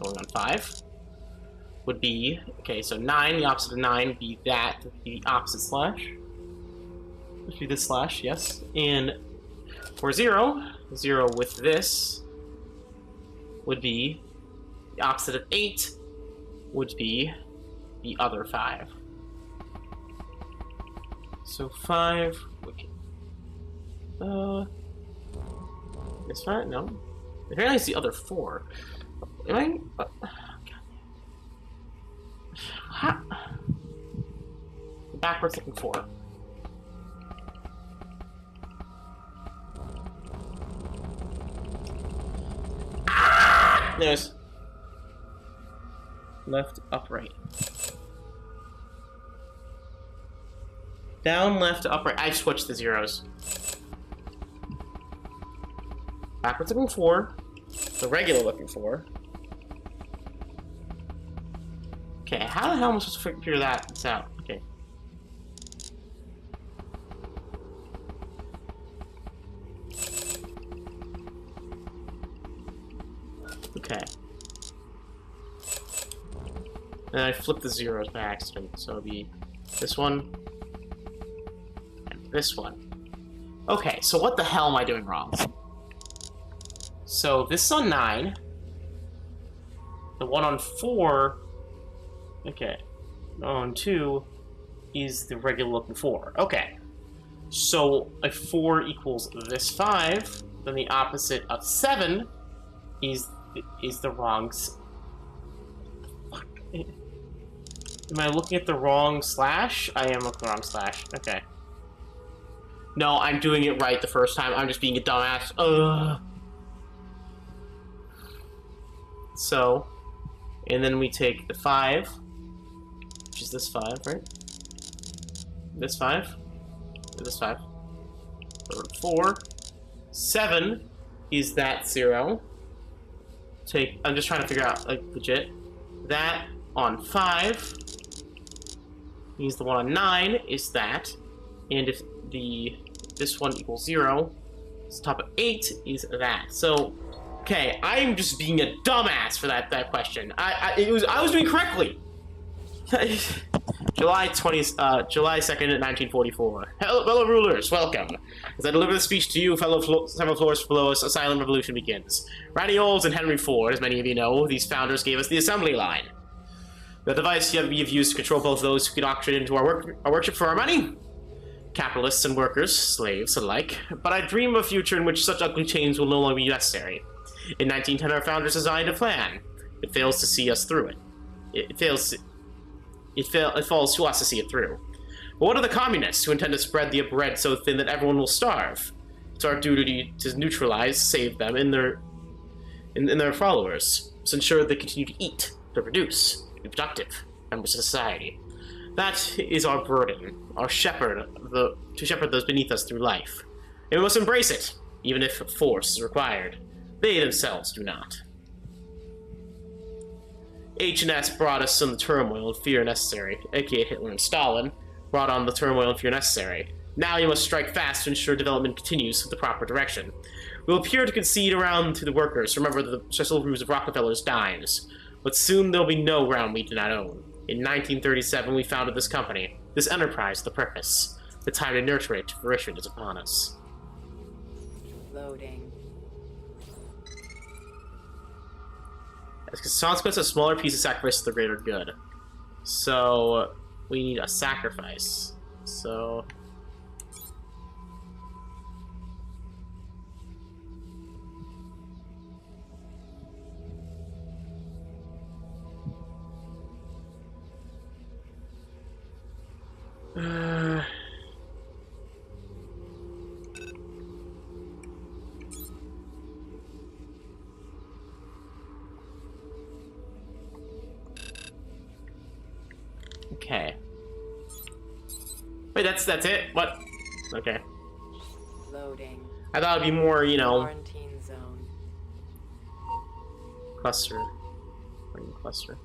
Speaker 1: going on 5. Would be, okay, so 9, the opposite of 9 would be that, would be the opposite slash. Would be this slash, yes. And for 0 with this would be the opposite of 8 would be the other 5. So 5, this 5, no. Apparently it's the other 4. Am I? How? Backwards looking 4. There's left, up, right. Down, left, up, right. I switched the zeros. Backwards looking 4. The regular looking 4. Okay, how the hell am I supposed to figure this out? Okay. Okay. And I flipped the zeros by accident, so it'll be this one and this one. Okay, so what the hell am I doing wrong? So this is on 9. The one on 4. Okay. On 2 is the regular looking 4. Okay. So a 4 equals this 5. Then the opposite of 7 is the wrong. Fuck. Am I looking at the wrong slash? I am looking at the wrong slash. Okay. No, I'm doing it right the first time. I'm just being a dumbass. Ugh. So, and then we take the 5, which is this 5, right? This 5, this 5, 4, 7 is that 0. I'm just trying to figure out, like, legit. That on 5 means the one on 9 is that, and if this one equals 0, the top of 8 is that. So, okay, I'm just being a dumbass for that question. I was doing correctly. July 2nd, 1944. Hello, fellow rulers, welcome. As I deliver the speech to you, several floors below us, a silent revolution begins. Randy Olds and Henry Ford, as many of you know, these founders gave us the assembly line. The device you've used to control both those who indoctrinate into our worship for our money, capitalists and workers, slaves alike. But I dream of a future in which such ugly chains will no longer be necessary. In 1910, our founders designed a plan. It fails to see us through it. It falls to us to see it through. But what are the communists who intend to spread the bread so thin that everyone will starve? It's our duty to neutralize, save them, and their followers, to ensure they continue to eat, to produce, to be productive members of society. That is our burden, our shepherd, to shepherd those beneath us through life. And we must embrace it, even if force is required. They themselves do not. H&S brought us some turmoil and fear necessary, aka Hitler and Stalin brought on the turmoil and fear necessary. Now you must strike fast to ensure development continues with the proper direction. We'll appear to concede around to the workers, remember the special rules of Rockefeller's dimes, but soon there'll be no ground we do not own. In 1937 we founded this company, this enterprise, the purpose. The time to nurture it to fruition is upon us.
Speaker 6: Loading.
Speaker 1: As a consequence, a smaller piece of sacrifice to the greater good. So we need a sacrifice. So okay. Wait, that's it? What? Okay.
Speaker 6: Loading.
Speaker 1: I thought it'd be more, you know,
Speaker 6: Quarantine zone.
Speaker 1: cluster. Cluster.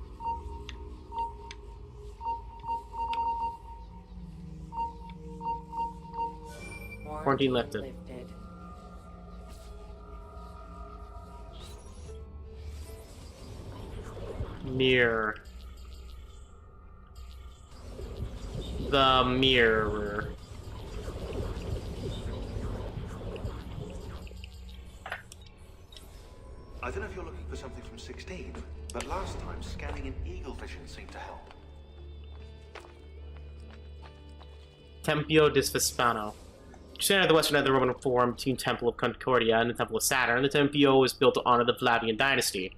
Speaker 1: Quarantine lifted. Mirror. The mirror.
Speaker 5: I don't know if you're looking for something from 16, but last time scanning in eagle vision seemed to help.
Speaker 1: Tempio di Vespano. Standing at the western end of the Roman Forum between Temple of Concordia and the Temple of Saturn, the Tempio was built to honor the Flavian dynasty.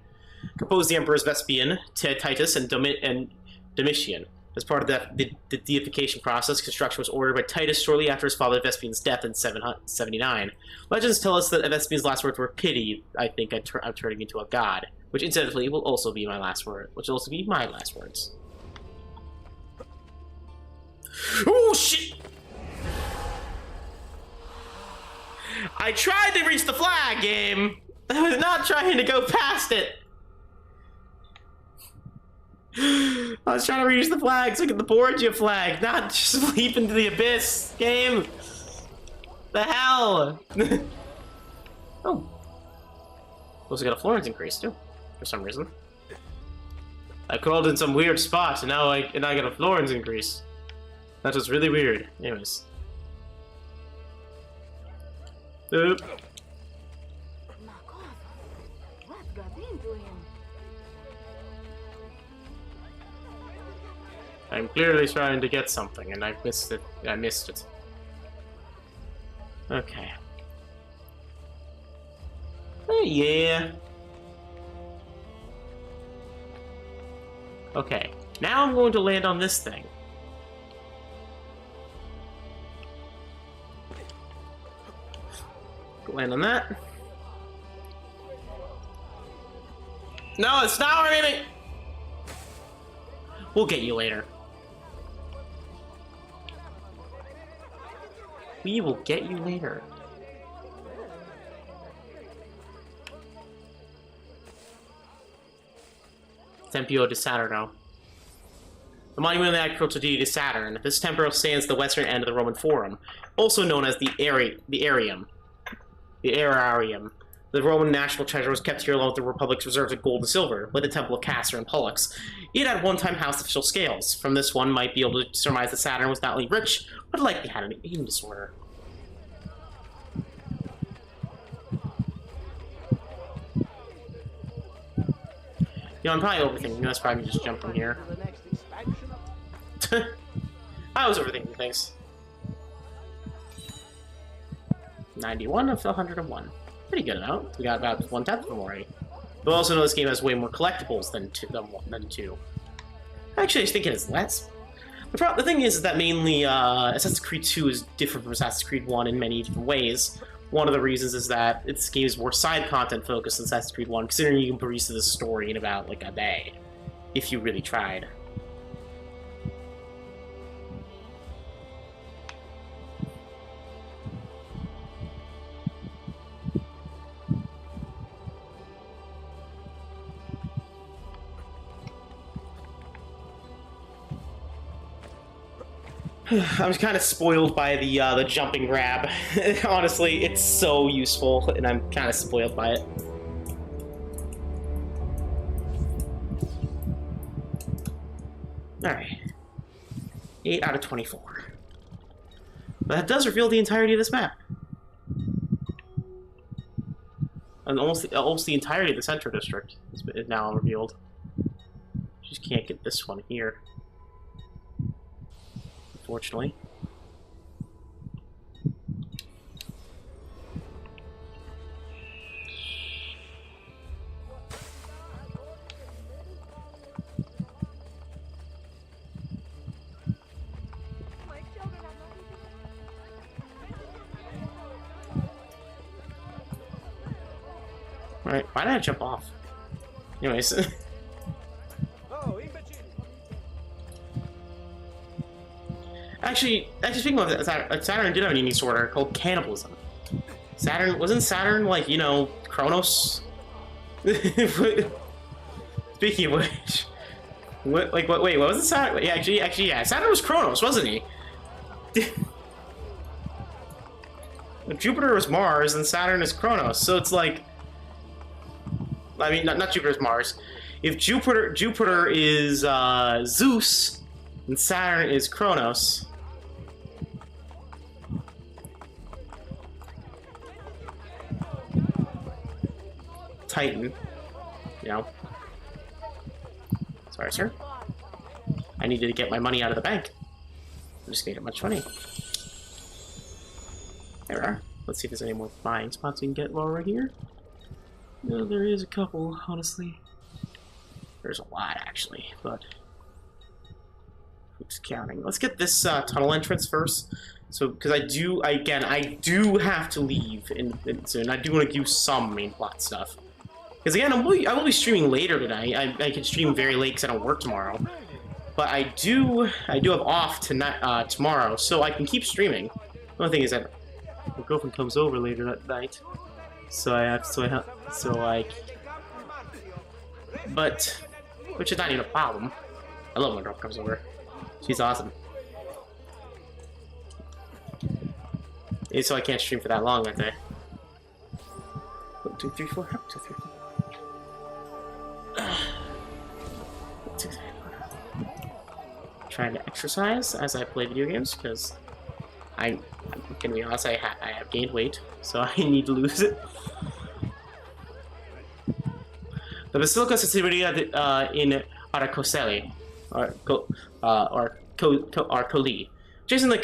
Speaker 1: Composed the emperors Vespasian, Titus, and Domitian. As part of the deification process, construction was ordered by Titus shortly after his father Vespasian's death in 779. Legends tell us that Vespasian's last words were, "Pity, I think I'm turning into a god," which incidentally will also be my last word, which will also be my last words. Oh shit! I tried to reach the flag, game! I was not trying to go past it! I was trying to reach the flag so I get the Borgia flag, not just leap into the abyss, game! The hell? Oh. Also got a Florence increase, too, for some reason. I crawled in some weird spot, and now I get a Florence increase. That was really weird. Anyways. Oop.
Speaker 3: What got into him?
Speaker 1: I'm clearly trying to get something, and I missed it. Okay. Yeah. Okay. Now I'm going to land on this thing. Land on that. No, it's not or anything. We'll get you later. We will get you later. Tempio di Saturno. The monument of the agricultural deity to Saturn. This temple stands at the western end of the Roman Forum, also known as the Arium. The Aerarium. The Roman national treasure was kept here along with the Republic's reserves of gold and silver, like the Temple of Castor and Pollux. It had one time housed official scales. From this one might be able to surmise that Saturn was not only rich, but likely had an eating disorder. You know, I'm probably overthinking. That's probably just jump from here. I was overthinking things. 91 of 101. Pretty good amount. We got about 1/10 of them already. But also know this game has way more collectibles than two. Actually, I was thinking it's less. The thing is that mainly Assassin's Creed 2 is different from Assassin's Creed 1 in many different ways. One of the reasons is that this game is more side content focused than Assassin's Creed 1, considering you can breeze through this story in about like a day, if you really tried. I'm kind of spoiled by the jumping grab. Honestly, it's so useful, and I'm kind of spoiled by it. Alright. 8 out of 24. But that does reveal the entirety of this map. And almost the entirety of the Central District is now revealed. Just can't get this one here. unfortunately.
Speaker 3: My children are not
Speaker 1: Alright, why did I jump off? Anyways.
Speaker 2: Oh, imbecile!
Speaker 1: Actually, speaking of that, Saturn did have a unique disorder called cannibalism. Wasn't Saturn like, you know, Kronos? Speaking of which, wait, what was it Saturn? Yeah, actually, yeah, Saturn was Kronos, wasn't he? Jupiter was Mars and Saturn is Kronos, so it's like, I mean, not Jupiter's Mars. If Jupiter is Zeus, and Saturn is Kronos. Titan, you know. Sorry, sir. I needed to get my money out of the bank. I just needed much money. There we are. Let's see if there's any more buying spots we can get while we're here. No, there is a couple, honestly. There's a lot, actually, but who's counting? Let's get this tunnel entrance first. So, because I do have to leave soon. I do want to do some main plot stuff. Because again, I will be streaming later tonight. I can stream very late because I don't work tomorrow. But I do have off tonight, tomorrow, so I can keep streaming. The only thing is that my girlfriend comes over later that night, but which is not even a problem. I love when my girlfriend comes over. She's awesome. And so I can't stream for that long that day. 1, 2, 3, 4. 1, 2, 3, 4. 1, 2, 3, 4. Trying to exercise as I play video games because I'm gonna be honest, I have gained weight, so I need to lose it. The Basilica Sicilia in Aracoseli, or Coli. Adjacent to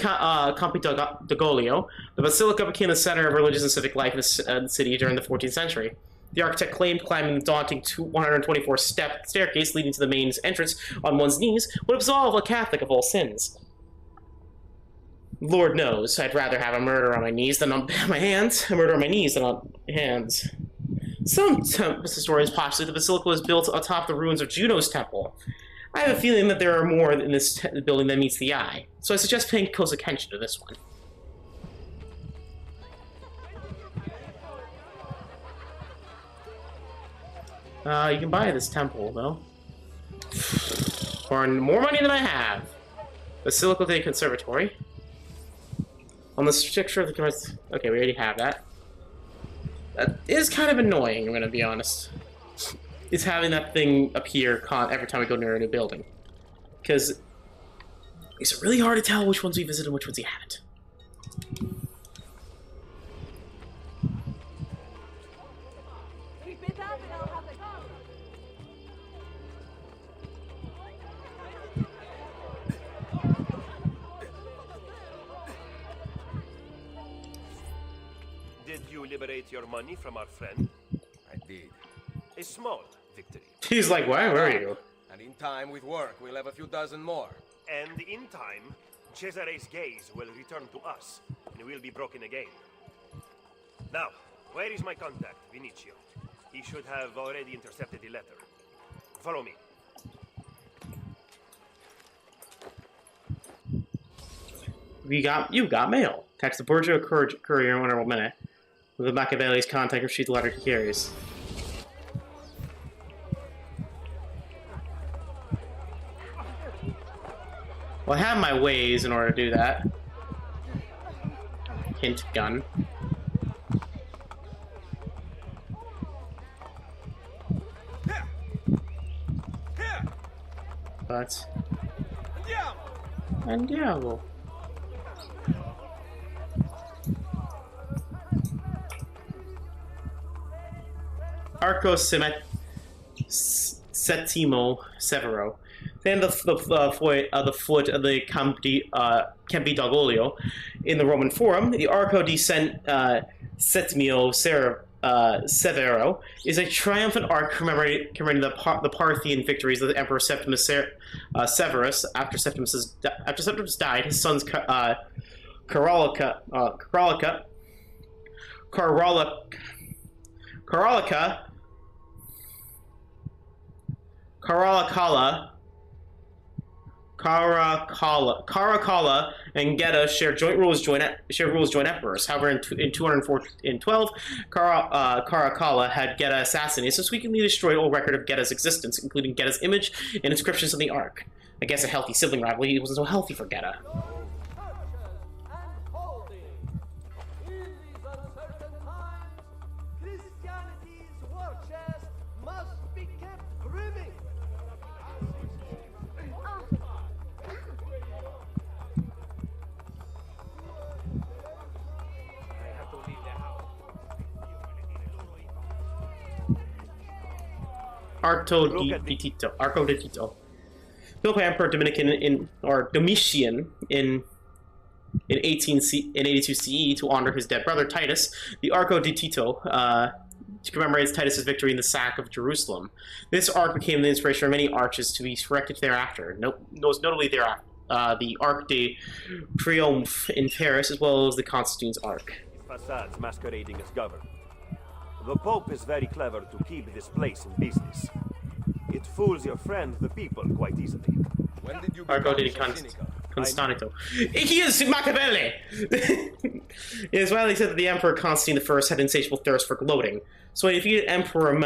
Speaker 1: Campidoglio, the Basilica became the center of religious and civic life in the city during the 14th century. The architect claimed climbing the daunting 124-step staircase leading to the main entrance on one's knees would absolve a Catholic of all sins. Lord knows, I'd rather have a murder on my knees than on my hands. A murder on my knees than on hands. Some historians postulate the basilica was built atop the ruins of Juno's temple. I have a feeling that there are more in this building than meets the eye, so I suggest paying close attention to this one. You can buy this temple, though. For more money than I have. Basilica de Conservatory. On the structure of the... Okay, we already have that. That is kind of annoying, I'm gonna be honest. Is having that thing appear every time we go near a new building. Because it makes it really hard to tell which ones we visit and which ones we haven't.
Speaker 3: Keep it up and I'll have the gun.
Speaker 7: Did you liberate your money from our friend?
Speaker 2: I did.
Speaker 7: A small victory.
Speaker 1: He's like, where were you?
Speaker 2: And in time, with work, we'll have a few dozen more.
Speaker 7: And in time, Cesare's gaze will return to us, and we'll be broken again. Now, where is my contact, Vinicio? He should have already intercepted the letter. Follow me.
Speaker 1: You got mail. Text the Borgia courier in 1 minute. With the Machiavelli's contact, retrieve the letter he carries. Well, I have my ways in order to do that. Hint gun. But... Andiamo! Arco Settimo Severo. then the foot of the Campi d'Agoglio in the Roman Forum. The Arco di Settimio Severo is a triumphant arc commemorating the Parthian victories of the Emperor Septimus Severus. After Septimus died, his sons Caracalla and Geta share rules, joint emperors. However, in 212, Caracalla had Geta assassinated, so we can destroy all record of Geta's existence, including Geta's image and inscriptions on the Ark. I guess a healthy sibling rivalry wasn't so healthy for Geta. Arco di Tito. Built by Emperor Domitian in 82 CE to honor his dead brother Titus, the Arco di Tito commemorates Titus's victory in the sack of Jerusalem. This arc became the inspiration for many arches to be erected thereafter. Most notably the Arc de Triomphe in Paris, as well as the Constantine's Arc.
Speaker 7: Facades masquerading as government. The Pope is very clever to keep this place in business. It fools your friend, the people, quite easily.
Speaker 2: When did you
Speaker 1: Arco di
Speaker 2: become so cynical?
Speaker 1: Constantino. He is Machiavelli! It is widely said that the Emperor Constantine I had insatiable thirst for gloating. So he defeated Emperor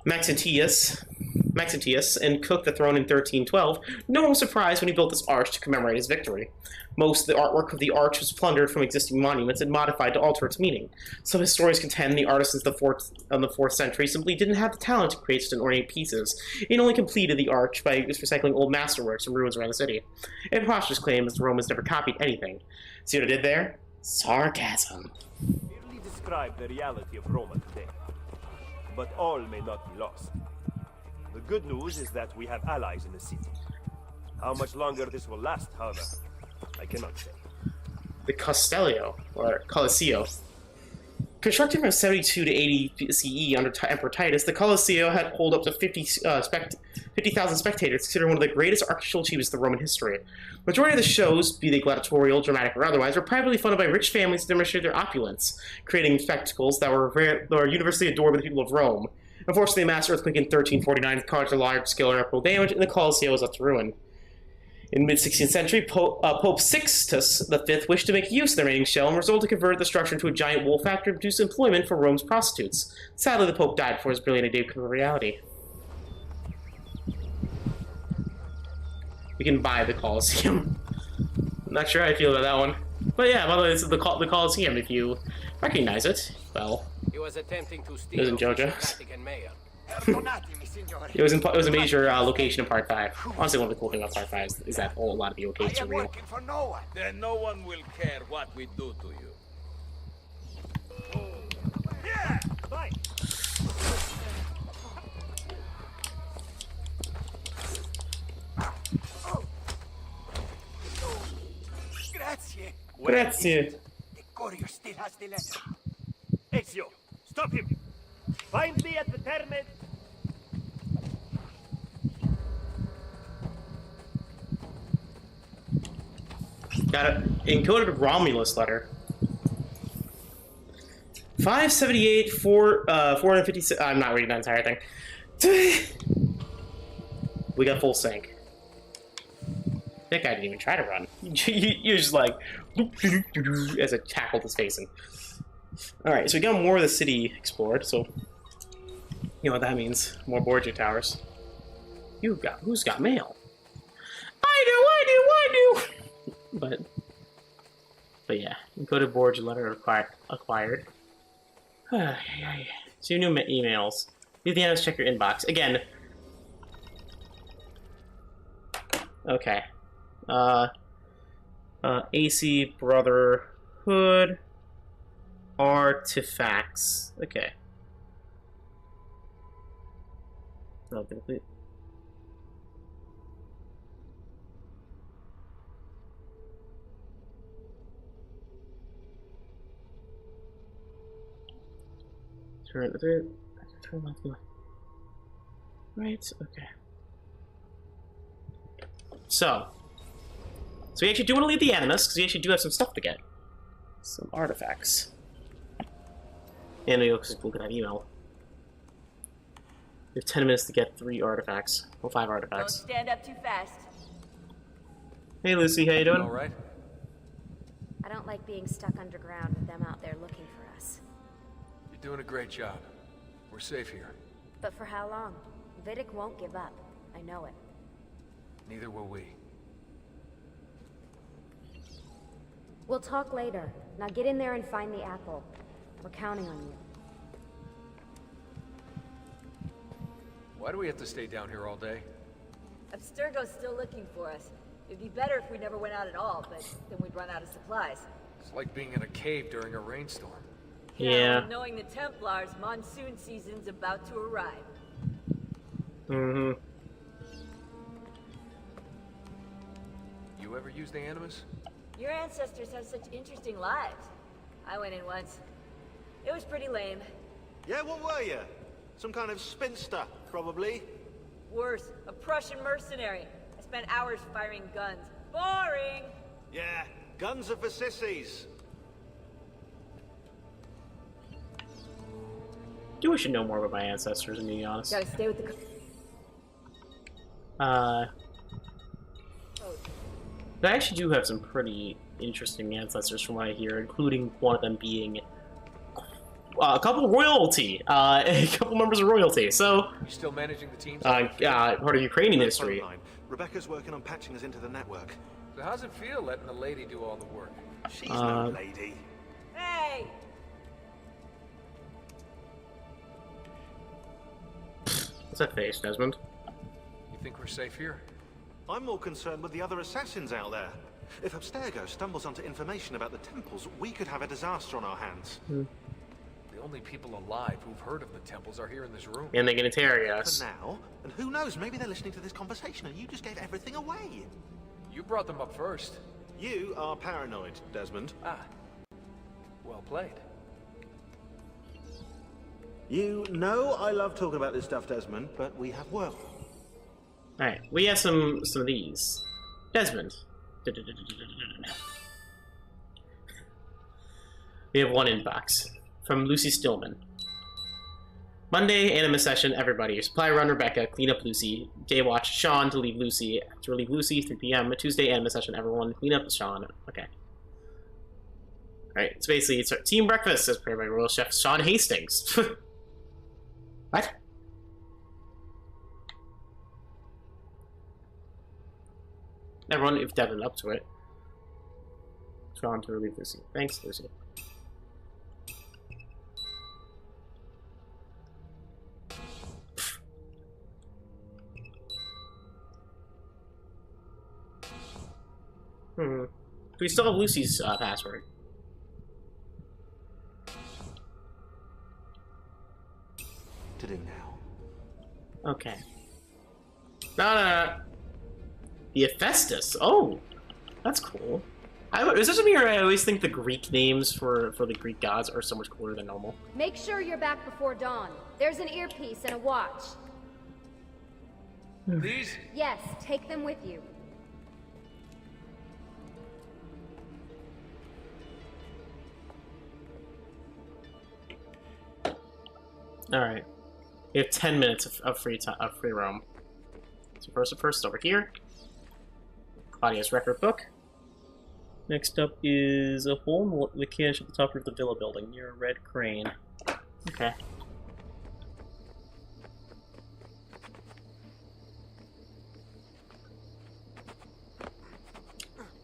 Speaker 1: Maxentius and took the throne in 1312. No one was surprised when he built this arch to commemorate his victory. Most of the artwork of the arch was plundered from existing monuments and modified to alter its meaning. Some historians contend the artisans of the 4th century simply didn't have the talent to create such ornate pieces. It only completed the arch by recycling old masterworks from ruins around the city. A preposterous claim is the Romans never copied anything. See what I did there? Sarcasm.
Speaker 7: Merely describe the reality of Roma today. But all may not be lost. The good news is that we have allies in the city. How much longer this will last, however, I cannot say.
Speaker 1: The Castellio, or Colosseo. Constructed from 72 to 80 CE under Emperor Titus, the Colosseo had hold up to 50,000 spectators, considered one of the greatest architectural achievements of the Roman history. Majority of the shows, be they gladiatorial, dramatic, or otherwise, were privately funded by rich families to demonstrate their opulence, creating spectacles that were universally adored by the people of Rome. Unfortunately, a mass earthquake in 1349 caused a large-scale irreparable damage, and the Colosseo was left to ruin. In the mid-16th century, Pope Sixtus V wished to make use of the remaining shell and resolved to convert the structure into a giant wool factory to produce employment for Rome's prostitutes. Sadly, the Pope died before his brilliant idea became a reality. We can buy the Colosseum. I'm not sure how I feel about that one. But yeah, by the way, this is the Colosseum. If you recognize it, well,
Speaker 8: He was attempting to
Speaker 1: it
Speaker 8: steal
Speaker 1: was in
Speaker 8: from the
Speaker 1: JoJo's.
Speaker 8: Vatican mayor.
Speaker 1: It was a major location in Part 5. Honestly, one of the cool things about Part 5 is that a lot of the locations are real.
Speaker 2: For no one. Then no one will care what we do to you.
Speaker 7: Yeah! Bye!
Speaker 2: Grazie.
Speaker 1: Grazie.
Speaker 2: The courier still has the letter.
Speaker 7: Ezio, stop him! Find me at the Termed.
Speaker 1: Got an encoded Romulus letter. 578, 456. I'm not reading that entire thing. We got full sync. That guy didn't even try to run. You're just like as it tackled his face. Alright, so we got more of the city explored, so you know what that means. More Borgia towers. Who's got mail? I do! But yeah, encoded Borgia letter acquired. 2 new emails. Leave the items, check your inbox. Again. Okay. AC Brotherhood artifacts. Okay. No, complete. Turn left. Right. Okay. So we actually do want to leave the Animus because we actually do have some stuff to get, some artifacts. And we look at that email. We have 10 minutes to get 3 artifacts. Well, 5 artifacts.
Speaker 8: Don't stand up too fast.
Speaker 1: Hey Lucy, how you doing?
Speaker 9: All right.
Speaker 3: I don't like being stuck underground with them out there looking for us.
Speaker 9: You're doing a great job. We're safe here.
Speaker 3: But for how long? Vidic won't give up. I know it.
Speaker 9: Neither will we.
Speaker 3: We'll talk later. Now get in there and find the apple. We're counting on you.
Speaker 9: Why do we have to stay down here all day?
Speaker 8: Abstergo's still looking for us. It'd be better if we never went out at all, but then we'd run out of supplies.
Speaker 9: It's like being in a cave during a rainstorm.
Speaker 1: Yeah.
Speaker 8: Well, knowing the Templars, monsoon season's about to arrive.
Speaker 1: Mm-hmm.
Speaker 9: You ever use the Animus?
Speaker 8: Your ancestors have such interesting lives. I went in once. It was pretty lame.
Speaker 5: Yeah, what were you? Some kind of spinster, probably.
Speaker 8: Worse, a Prussian mercenary. I spent hours firing guns. Boring!
Speaker 5: Yeah, guns are for sissies.
Speaker 1: Do wish to know more about my ancestors, to be honest.
Speaker 8: Gotta stay with the...
Speaker 1: But I actually do have some pretty interesting ancestors from what I hear, including one of them being a couple of royalty, a couple members of royalty. So,
Speaker 9: You still managing the teams?
Speaker 1: part of Ukrainian history.
Speaker 5: Rebecca's working on patching us into the network.
Speaker 9: So how's it feel letting the lady do all the work?
Speaker 5: She's no lady.
Speaker 8: Hey!
Speaker 1: What's that face, Desmond?
Speaker 9: You think we're safe here?
Speaker 5: I'm more concerned with the other assassins out there. If Abstergo stumbles onto information about the temples, we could have a disaster on our hands.
Speaker 9: The only people alive who've heard of the temples are here in this room.
Speaker 1: And they can interrogate
Speaker 5: For
Speaker 1: us.
Speaker 5: now, and who knows, maybe they're listening to this conversation and you just gave everything away.
Speaker 9: You brought them up first.
Speaker 5: You are paranoid, Desmond.
Speaker 9: Ah. Well played.
Speaker 5: You know I love talking about this stuff, Desmond, but we have work.
Speaker 1: Alright, we have some of these. Desmond. We have one inbox. From Lucy Stillman. Monday, Animus session, everybody. Supply run Rebecca, clean up Lucy. Day watch, Sean to leave Lucy. To relieve Lucy, 3 p.m. Tuesday, Animus session, everyone. Clean up Sean. Okay. Alright, so basically, it's our team breakfast, as per by Royal Chef Sean Hastings. What? Everyone, if Devin up to it. Sean to relieve Lucy. Thanks, Lucy. Do we still have Lucy's password?
Speaker 5: To do now.
Speaker 1: Okay. No. The Hephaestus. Oh, that's cool. Is this something where I always think the Greek names for the Greek gods are so much cooler than normal?
Speaker 3: Make sure you're back before dawn. There's an earpiece and a watch.
Speaker 9: These?
Speaker 3: Yes, take them with you.
Speaker 1: All right. We have 10 minutes of free roam. So first over here. Claudia's record book. Next up is a hole in the cache at the top of the villa building near a red crane. Okay.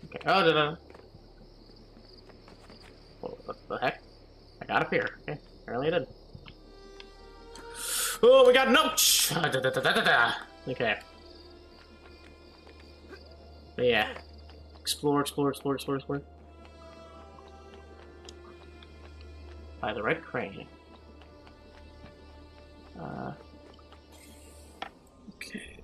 Speaker 1: Okay. Oh, no. What the heck? I got up here. Okay. Apparently I did. Oh, we got notes! Okay. But yeah. Explore. By the red crane. Okay.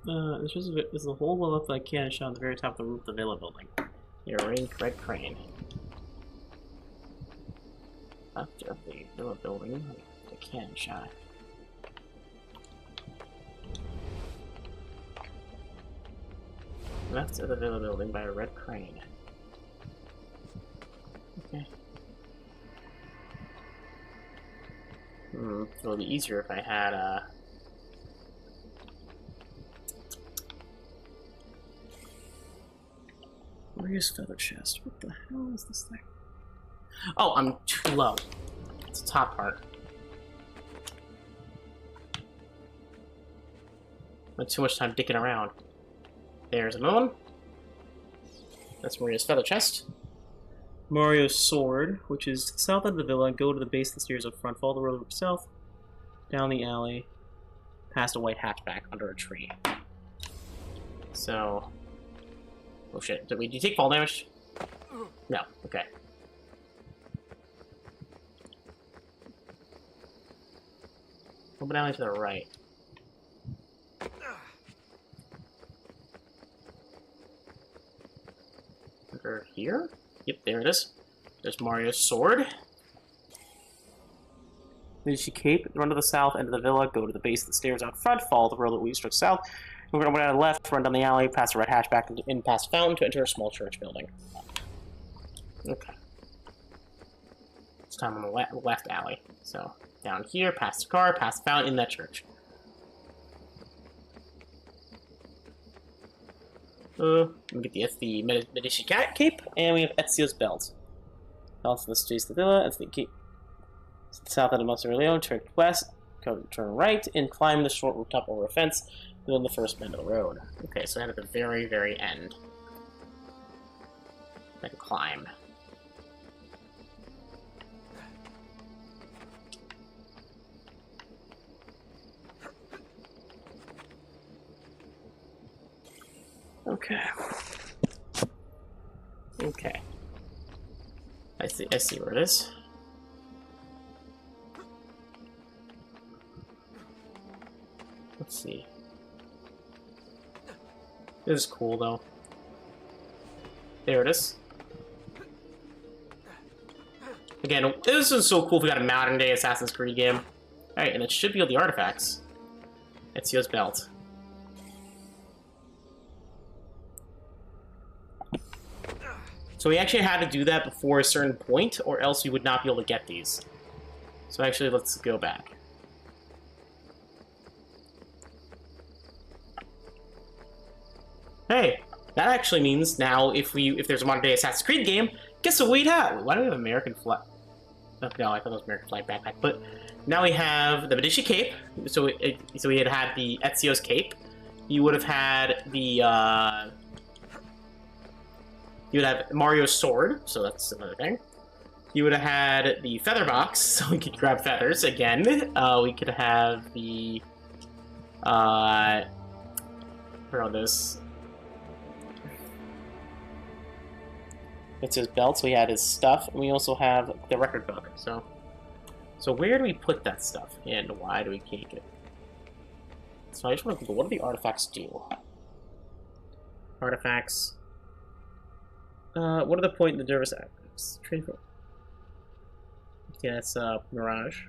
Speaker 1: This is the hole well up like cannon shot on the very top of the roof of the villa building. Near a red crane. left of the villa building. The cannon shot. Left of the villa building by a red crane. Okay. It would be easier if I had Where's feather chest? What the hell is this thing? Oh, I'm too low. It's the top part. Spent too much time dicking around. There's another one. That's Maria's feather chest. Mario's sword, which is to the south of the villa. Go to the base of the stairs up front. Follow the road south, down the alley, past a white hatchback under a tree. So, oh shit! Did you take fall damage? No. Okay. Open alley to the right. Under here? Yep, there it is. There's Mario's sword. Davinchi cape, run to the south, enter the villa, go to the base of the stairs out front, follow the road that leads to south. We're going to go down the left, run down the alley, past the red hatchback, and in past the fountain to enter a small church building. Okay. This time on the left alley. So, down here, past the car, past the fountain, in that church. We get the Medici cat cape, and we have Ezio's belt. Belt to the chase the villa, Ezio the cape. To the south of the Mausoleo, turn west, turn right, and climb the short rooftop over a fence, within the first bend of the road. Okay, so at the very, very end. Then climb. Okay. Okay. I see where it is. Let's see. This is cool though. There it is. Again, this is so cool if we got a modern day Assassin's Creed game. Alright, and it should be all the artifacts. Ezio's belt. So we actually had to do that before a certain point, or else we would not be able to get these. So actually, let's go back. Hey, that actually means now if there's a modern day Assassin's Creed game, guess what we'd have? Why do we have American flag? Oh, no, I thought it was American flag backpack. But now we have the Medici cape. So we had the Ezio's cape. You would have had the you would have Mario's sword, so that's another thing. You would have had the feather box, so we could grab feathers again. We could have the where on this? It's his belt, so he had his stuff, and we also have the record book. So where do we put that stuff, and why do we take it? So I just want to Google, what do the artifacts do? Artifacts. What are the point in the Dervis acts? Yeah, it's Mirage.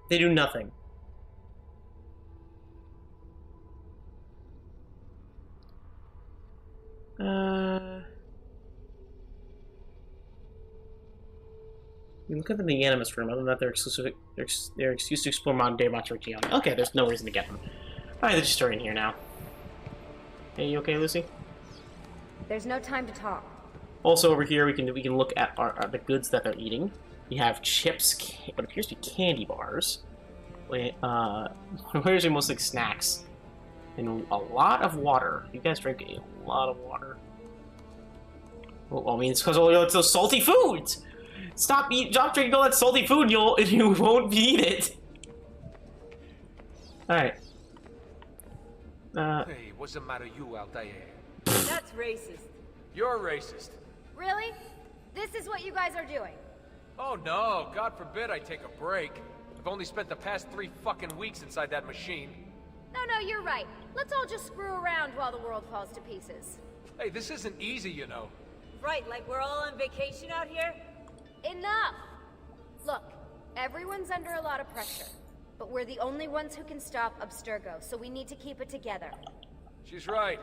Speaker 1: They do nothing. You look at them in the Animus room. Other than that, they're exclusive. They're excused to explore modern day Monster Geon. Okay, there's no reason to get them. All right, they're just starting here now. Hey, you okay, Lucy?
Speaker 3: There's no time to talk.
Speaker 1: Also, over here, we can look at the goods that they're eating. We have chips, what appears to be candy bars. Wait, where's your mostly snacks? And a lot of water. You guys drink a lot of water. Well, I mean, it's because it's those salty foods. Stop drinking all that salty food. You won't eat it. All right.
Speaker 9: Hey, what's the matter, you Altair?
Speaker 8: That's racist.
Speaker 9: You're racist.
Speaker 3: Really? This is what you guys are doing?
Speaker 9: Oh no, God forbid I take a break. I've only spent the past 3 fucking weeks inside that machine.
Speaker 3: No, you're right. Let's all just screw around while the world falls to pieces.
Speaker 9: Hey, this isn't easy, you know.
Speaker 8: Right, like we're all on vacation out here?
Speaker 3: Enough! Look, everyone's under a lot of pressure. But we're the only ones who can stop Abstergo, so we need to keep it together.
Speaker 9: She's right.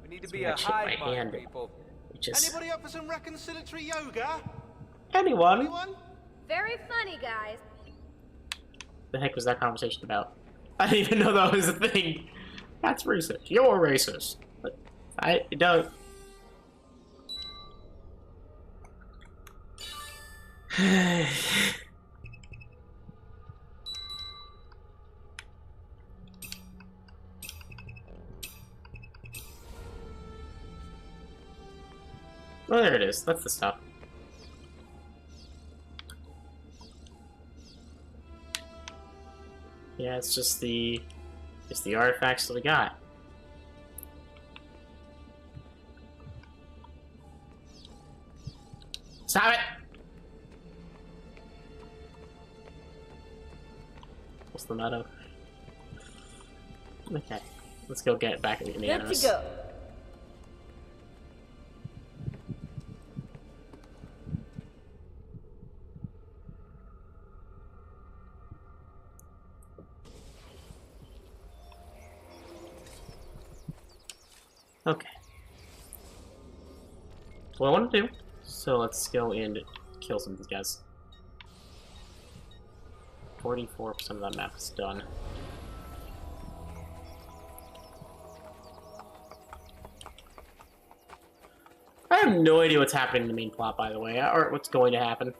Speaker 9: We need to be a
Speaker 1: That shit in my
Speaker 9: hive mind,
Speaker 1: hand.
Speaker 9: people.
Speaker 1: Just
Speaker 2: Anybody up for some reconciliatory yoga?
Speaker 1: anyone.
Speaker 2: Anyone?
Speaker 3: Very funny, guys.
Speaker 1: The heck was that conversation about? I didn't even know that was a thing. That's racist. You're racist. But I don't. Oh, there it is. That's the stuff. Yeah, it's just the artifacts that we got. Stop it! What's the matter? Okay, let's go get back in the
Speaker 8: Good
Speaker 1: animus.
Speaker 8: to go.
Speaker 1: Okay. That's what I want to do. So let's go and kill some of these guys. 44% of that map is done. I have no idea what's happening in the main plot, by the way, or what's going to happen.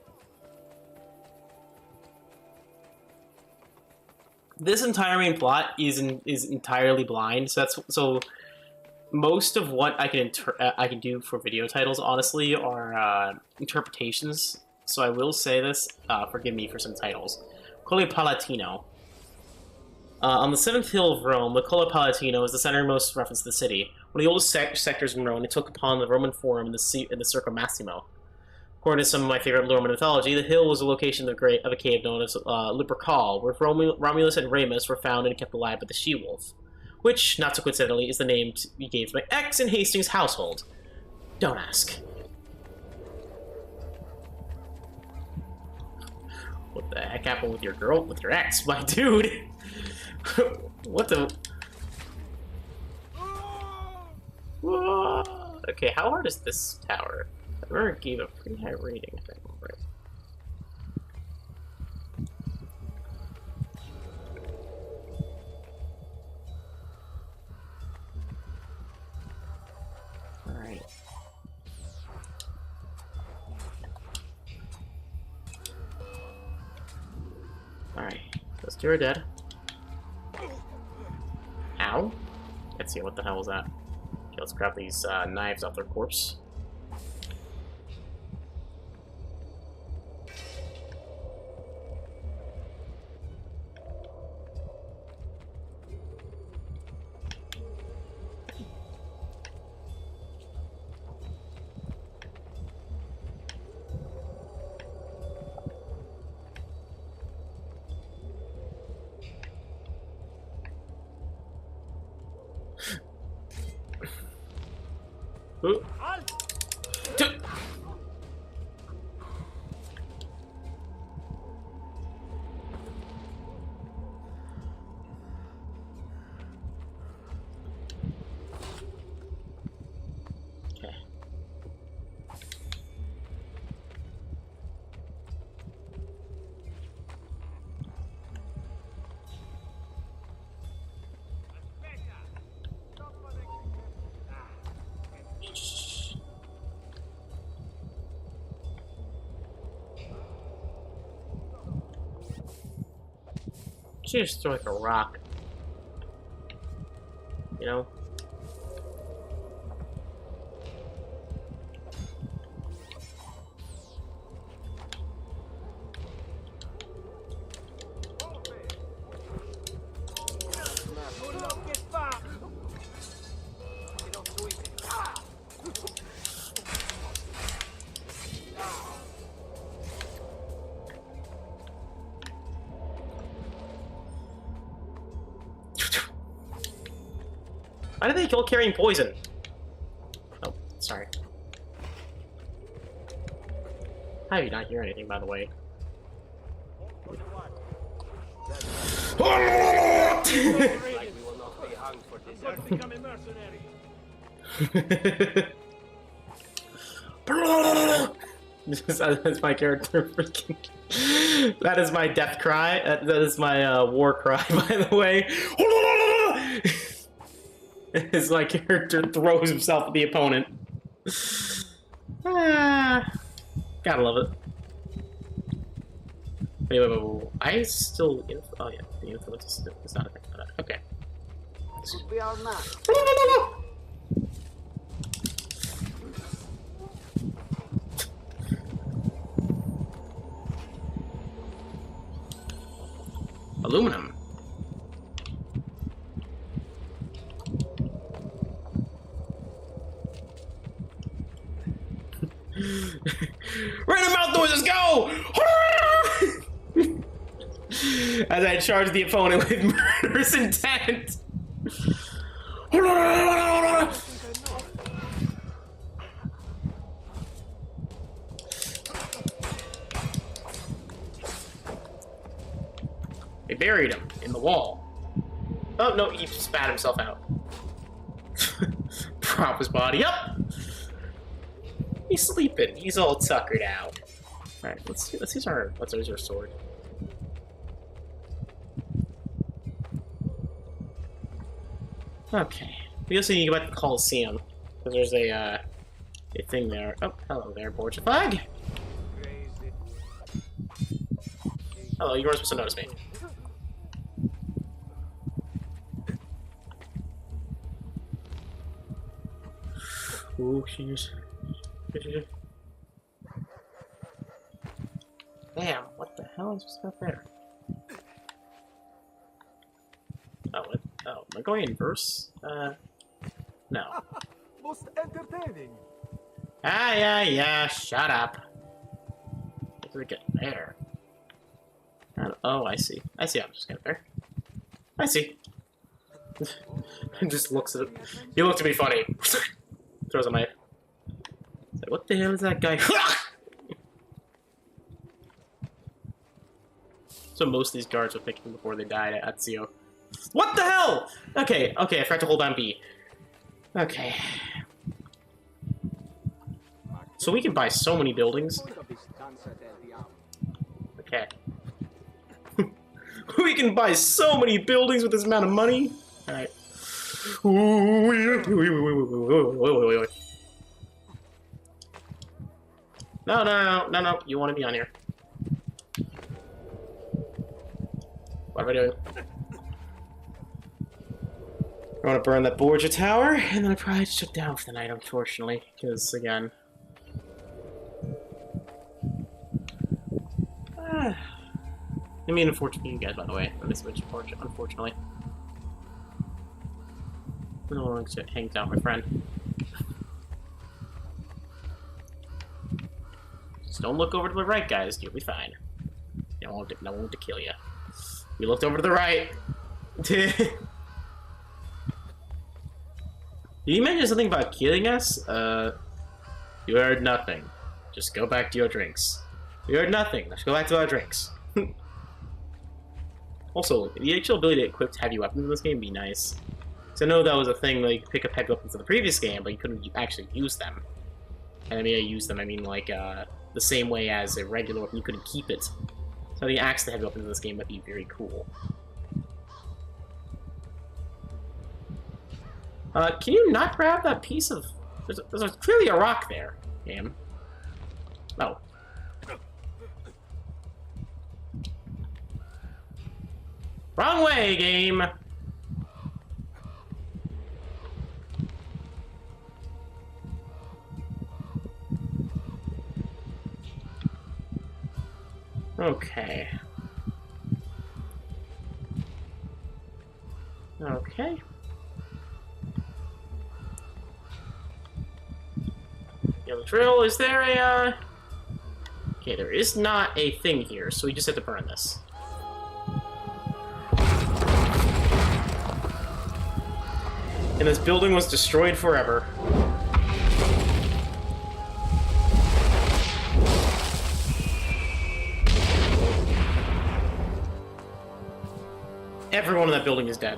Speaker 1: This entire main plot is entirely blind, so most of what I can do for video titles, honestly, are interpretations. So I will say this. Forgive me for some titles. Colle Palatino. On the 7th hill of Rome, the Colle Palatino is the centermost reference to the city. One of the oldest sectors in Rome, it took upon the Roman Forum in the Circo Massimo. According to some of my favorite Roman mythology, the hill was the location of a cave known as Lupercal, where Romulus and Remus were found and kept alive by the she-wolf, which, not so coincidentally, is the name we gave to my ex in Hastings' household. Don't ask. What the heck happened with your girl, with your ex, my dude? What the? Whoa. Okay, how hard is this tower? I remember it gave a pretty high rating, if I remember right. Alright. Alright, those two are dead. Ow. Let's see, what the hell was that? Okay, let's grab these knives off their corpse. Ooh. Okay. She just throw like a rock. You know? Why do they kill carrying poison? Oh, sorry. How do you not hear anything, by the way? That's my character freaking. That is my death cry. That is my war cry, by the way. As my character throws himself at the opponent. Ah, gotta love it. Wait. I still. Oh yeah, the influence is not a thing. Okay.
Speaker 4: Could be our map.
Speaker 1: Aluminum. Random mouth noises, go! As I charge the opponent with murderous intent. They buried him in the wall. Oh no, he spat himself out. Prop his body up. He's sleeping. He's all tuckered out. All right, let's use our sword. Okay. We also need to go back to the Coliseum because there's a thing there. Oh, hello there, Borgia Flag. Hello, you weren't supposed to notice me. Ooh, jeez. Damn, what the hell is this up there? Oh, what? Oh, am I going in verse? No.
Speaker 2: Most entertaining.
Speaker 1: Yeah, shut up. How did we get there? Oh, I see. I'm just getting there. I see. He just looks at it. He looked at me funny. Throws a knife. Like, what the hell is that guy? So most of these guards were thinking before they died at Ezio. What the hell? Okay, I forgot to hold down B. Okay. So we can buy so many buildings. Okay. We can buy so many buildings with this amount of money. Alright. Wait. No. You want to be on here. What am I doing? I want to burn that Borgia Tower, and then I probably shut down for the night, unfortunately. Because, again... I mean, unfortunately, you guys, by the way. I miss which, unfortunately. No one hangs out, my friend. Just don't look over to the right, guys. You'll be fine. No one to kill you. You looked over to the right. Did you mention something about killing us? You heard nothing. Just go back to your drinks. You heard nothing. Let's go back to our drinks. Also, the actual ability to equip heavy weapons in this game would be nice. So I know that was a thing, like, pick up heavy weapons in the previous game, but you couldn't actually use them. And I mean, I use them, I mean, like, the same way as a regular weapon, you couldn't keep it. So the axe to heavy weapons in this game would be very cool. Can you not grab that piece of... There's clearly a rock there, game. Oh. Wrong way, game! Okay. Okay. Yellow drill, is there a, Okay, there is not a thing here, so we just have to burn this. And this building was destroyed forever. Everyone in that building is dead.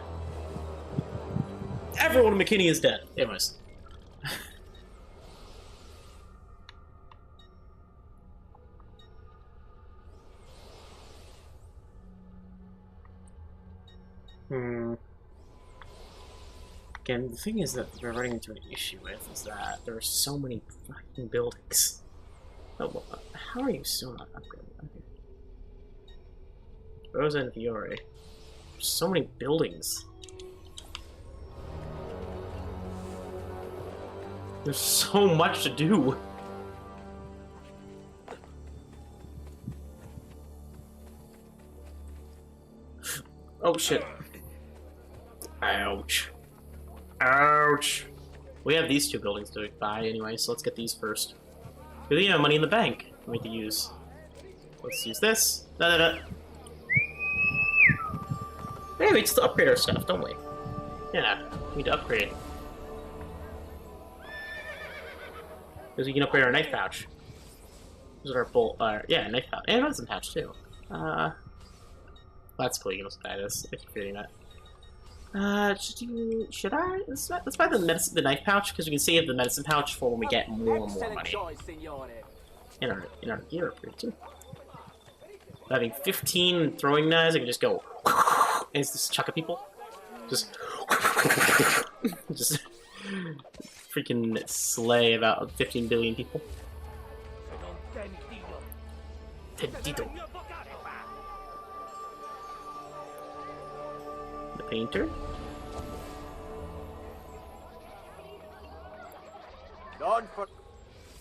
Speaker 1: Everyone in McKinney is dead. Anyways. Again, the thing is that we're running into an issue with is that there are so many fucking buildings. Oh, well, how are you still not upgraded? Okay. Rosa and Fiore. There's so many buildings. There's so much to do. Oh shit. Ouch. Ouch. We have these two buildings to buy anyway, so let's get these first. We have money in the bank we need to use. Let's use this. Da-da-da. Hey, we just upgrade our stuff, don't we? Yeah, we need to upgrade. Because we can upgrade our knife pouch. This is our bolt, yeah, knife pouch. And medicine pouch, too. That's cool, you know what that is. I keep forgetting that. Should I? Let's buy the knife pouch, because we can save the medicine pouch for when we get more and more money. In our gear upgrade, too. Having 15 throwing knives, I can just go and just chuck at people. Just freaking slay about 15 billion people. Tedito. The painter.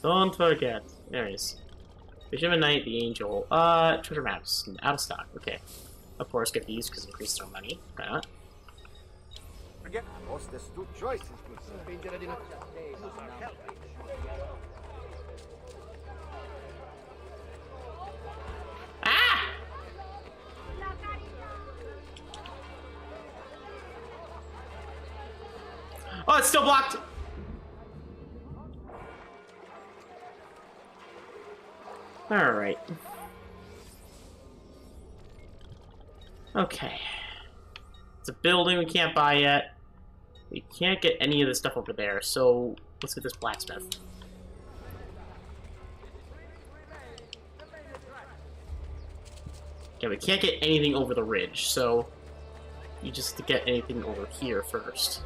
Speaker 1: Don't forget. There he is. Fisherman Knight, the Angel. Treasure maps. Out of stock. Okay. Of course, get these because it increases our money. Why not?
Speaker 2: Forget what's the two choices.
Speaker 1: Ah! Oh, it's still blocked! Alright. Okay. It's a building we can't buy yet. We can't get any of this stuff over there, so let's get this blacksmith. Okay, we can't get anything over the ridge, so you just have to get anything over here first.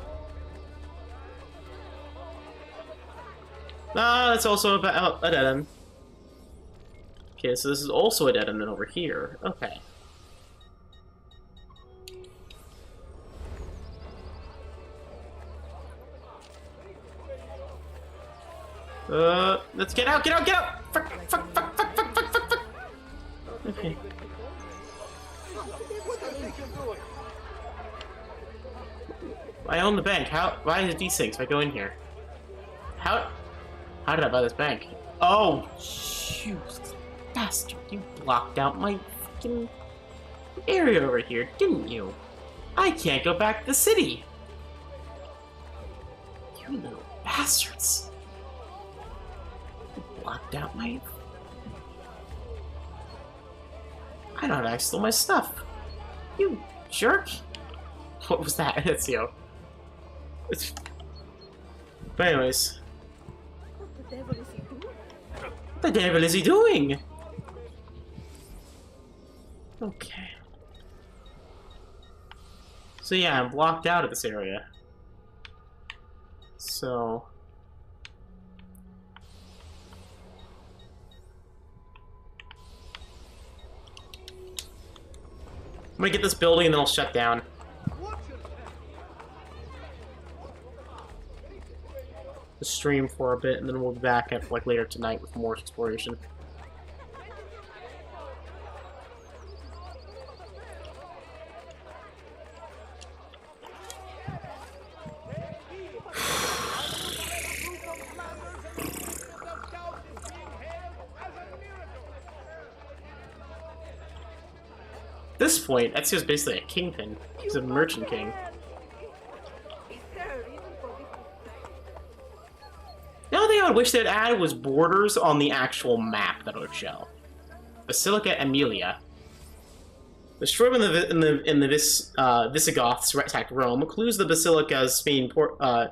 Speaker 1: Ah, that's also about a dead end. Okay, so this is also a dead end over here. Okay. Let's get out, get out, get out! Fuck, fuck, fuck, fuck, fuck, fuck, fuck, fuck! Okay. I own the bank. Why is it these things if I go in here? How did I buy this bank? Oh, shoot. Bastard, you blocked out my fucking area over here, didn't you? I can't go back to the city! You little bastards! You blocked out my... I thought I stole my stuff! You jerk! What was that, Ezio? But anyways...
Speaker 8: What the devil is he doing?
Speaker 1: What the devil is he doing? Okay. So yeah, I'm blocked out of this area. So... I'm gonna get this building and then I'll shut down. The stream for a bit and then we'll be back at like later tonight with more exploration. At this point, Ezio's basically a kingpin. He's a merchant king. The only thing I would wish they'd add was borders on the actual map that it would show. Basilica Emilia. Destroyed in the Visigoths attacked Rome, clues the basilica's main purpose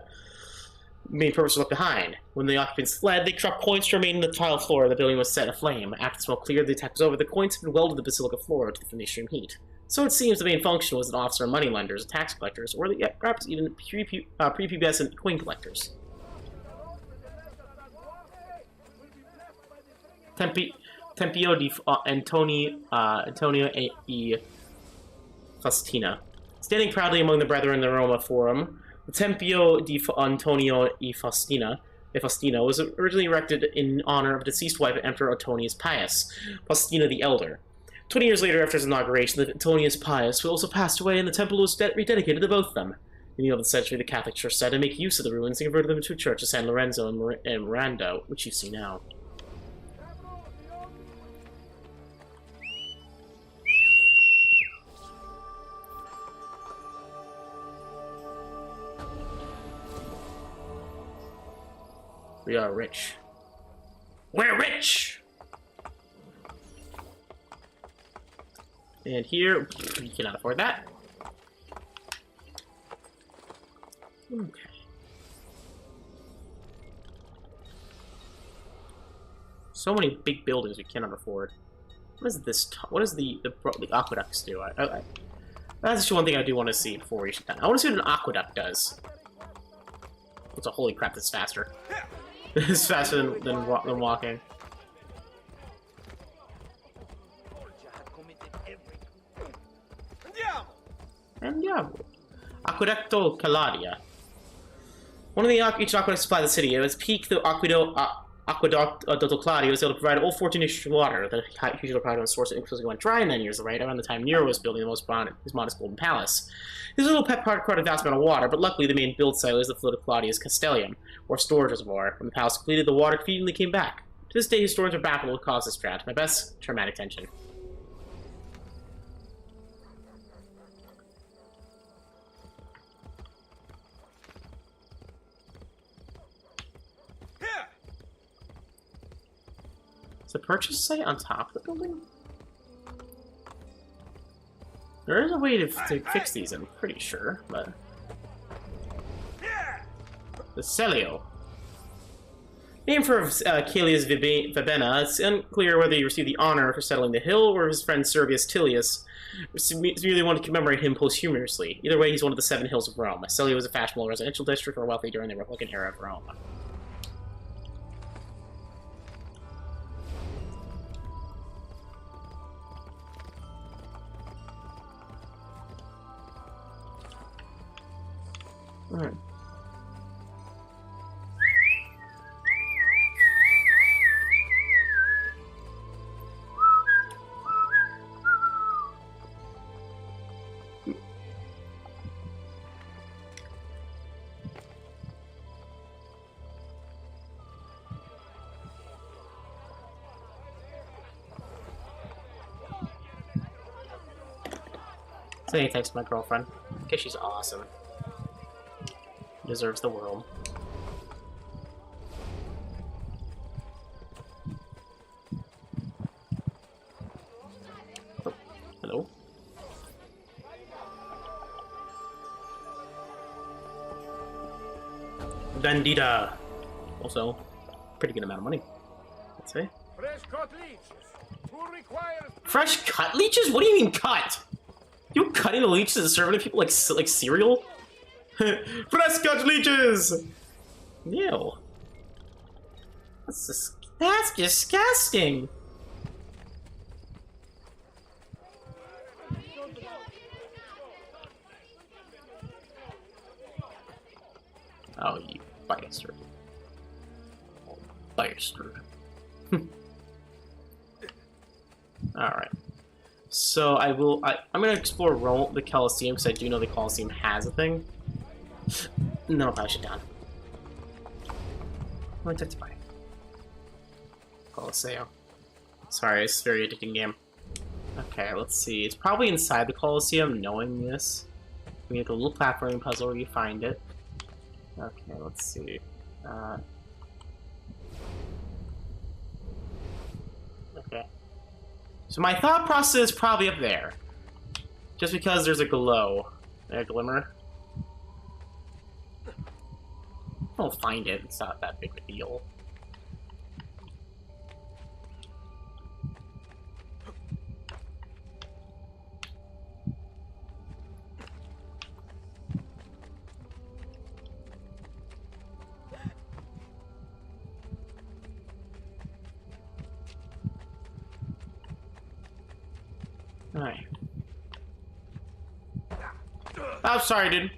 Speaker 1: was left behind. When the occupants fled, they dropped coins to remain in the tile floor, and the building was set aflame. After the smoke cleared, the attack was over. The coins had been welded to the basilica floor to defend the extreme heat. So it seems the main function was an officer of moneylenders, tax collectors, or perhaps even prepubescent coin collectors. Tempio di Antonio e Faustina. Standing proudly among the brethren in the Roma Forum, the Tempio di Antonio e Faustina was originally erected in honor of deceased wife Emperor Antonius Pius, Faustina the Elder. 20 years later, after his inauguration, the Antonius Pius also passed away, and the temple was rededicated to both of them. In the 11th century, the Catholic Church decided to make use of the ruins and converted them into a church of San Lorenzo and Miranda, which you see now. We are rich. We're rich! And here, you cannot afford that. Okay. So many big buildings we cannot afford. What is this? What does the aqueducts do? That's actually one thing I do want to see before we shut down. I want to see what an aqueduct does. It's a holy crap, that's faster. It's faster than walking. Andiamo. Aquedotto Calaria. One of the each aqueduct supply the city. At its peak, the Aquedotto Claudia was able to provide all 14 inches of water. The usual private source inclusively went dry in 9 years, right around the time Nero was building his modest golden palace. His little pet part required a vast amount of water, but luckily the main build site was the flood of Claudius Castellum, or storage reservoir. When the palace completed, the water conveniently came back. To this day, historians are baffled what caused this drought. My best, traumatic tension. Is the purchase site on top of the building? There is a way to fix these, I'm pretty sure, but... The Celio. Named for Caelius Vibena, it's unclear whether he received the honor for settling the hill or his friend Servius Tullius merely wanted to commemorate him posthumously. Either way, he's one of the 7 hills of Rome. Celio was a fashionable residential district or wealthy during the Republican era of Rome. Alright. Saying thanks to my girlfriend, because she's awesome. Deserves the world. Oh, hello. Bandita. Also, pretty good amount of money, I'd say.
Speaker 2: Fresh cut leeches. Who requires...
Speaker 1: Fresh cut leeches? What do you mean cut? You cutting the leeches and serving to people like cereal? Fresh cut leeches! Ew. That's disgusting! Oh, you bastard. Oh, bastard. Alright. So I'm gonna explore Rome, the Colosseum, because I do know the Colosseum has a thing. No, I should down. I'm gonna touch by Colosseum. Sorry, it's a very addicting game. Okay, let's see. It's probably inside the Colosseum, knowing this. We have a little platforming puzzle where you find it. Okay, let's see. Okay. So my thought process is probably up there. Just because there's a glow. A glimmer. I'll find it. It's not that big of a deal. Alright. Oh, sorry, dude.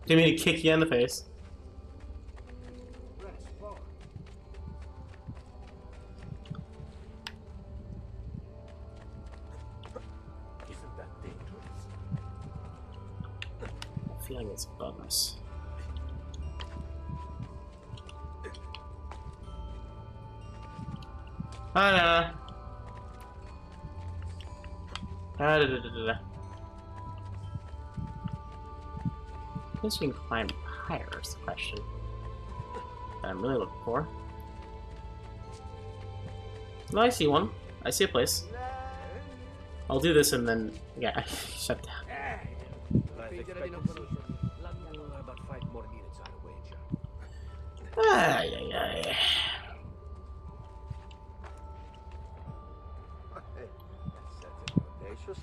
Speaker 1: Didn't mean to kick you in the face.
Speaker 2: Isn't that dangerous?
Speaker 1: I'm feeling it's above us. Ah, da, da, da, da, da. I guess we can climb higher is the question that I'm really looking for. No, I see one. I see a place. I'll do this and then... yeah, shut down.
Speaker 2: About 5 more minutes on a wager.
Speaker 1: Ay, ay, ay.
Speaker 2: That's audacious.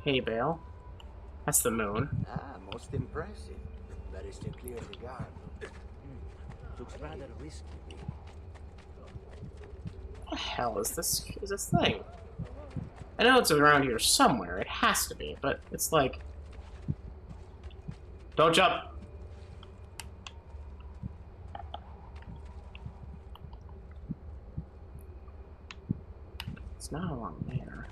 Speaker 1: Hey, Bale. That's the moon.
Speaker 10: Ah, most impressive. That is to clear the guard.
Speaker 2: Looks rather risky.
Speaker 1: What the hell is this thing? I know it's around here somewhere. It has to be, but it's like... don't jump! It's not along there.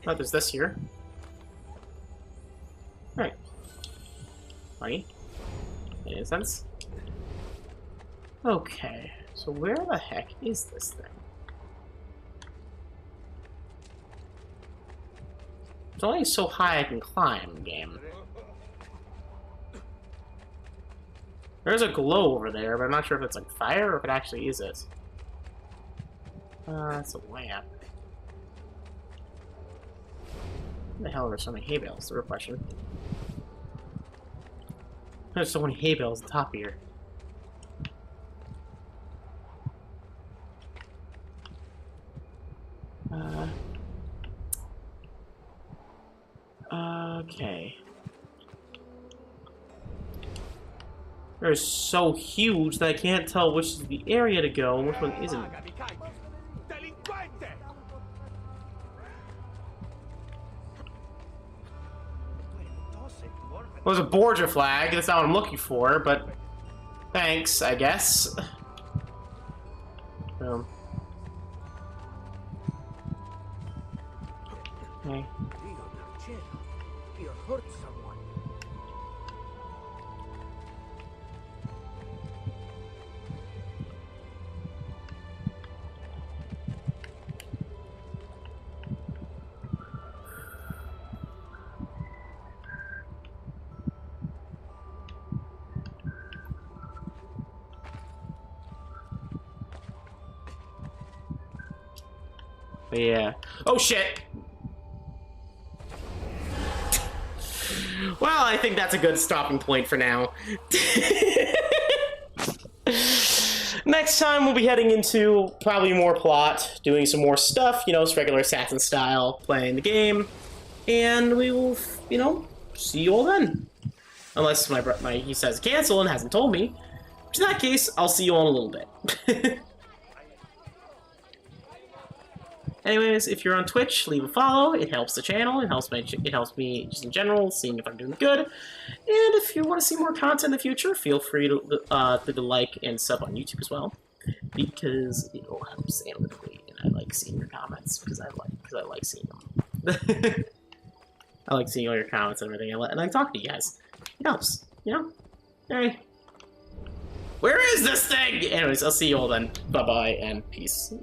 Speaker 1: Oh, there's this here. Alright. Funny. Any sense? Okay, so where the heck is this thing? It's only so high I can climb, game. There's a glow over there, but I'm not sure if it's like fire or if it actually is it. That's a lamp. Where the hell are there so many hay bales? That's the real question. There's so many hay bales on top here. Okay. They're so huge that I can't tell which is the area to go and which one isn't. Well, there's a Borgia flag. That's not what I'm looking for, but thanks, I guess. Okay.
Speaker 2: You hurt someone.
Speaker 1: But yeah. Oh shit! Well, I think that's a good stopping point for now. Next time we'll be heading into probably more plot, doing some more stuff, you know, regular assassin style, playing the game, and we will, you know, see you all then. Unless he says cancel and hasn't told me, which in that case, I'll see you all in a little bit. Anyways, if you're on Twitch, leave a follow. It helps the channel. It helps me just in general, seeing if I'm doing good. And if you want to see more content in the future, feel free to like and sub on YouTube as well, because it all helps analytically, and I like seeing your comments because I like seeing them. I like seeing all your comments and everything, and I talk to you guys. It helps, you know. Hey, where is this thing? Anyways, I'll see you all then. Bye bye and peace.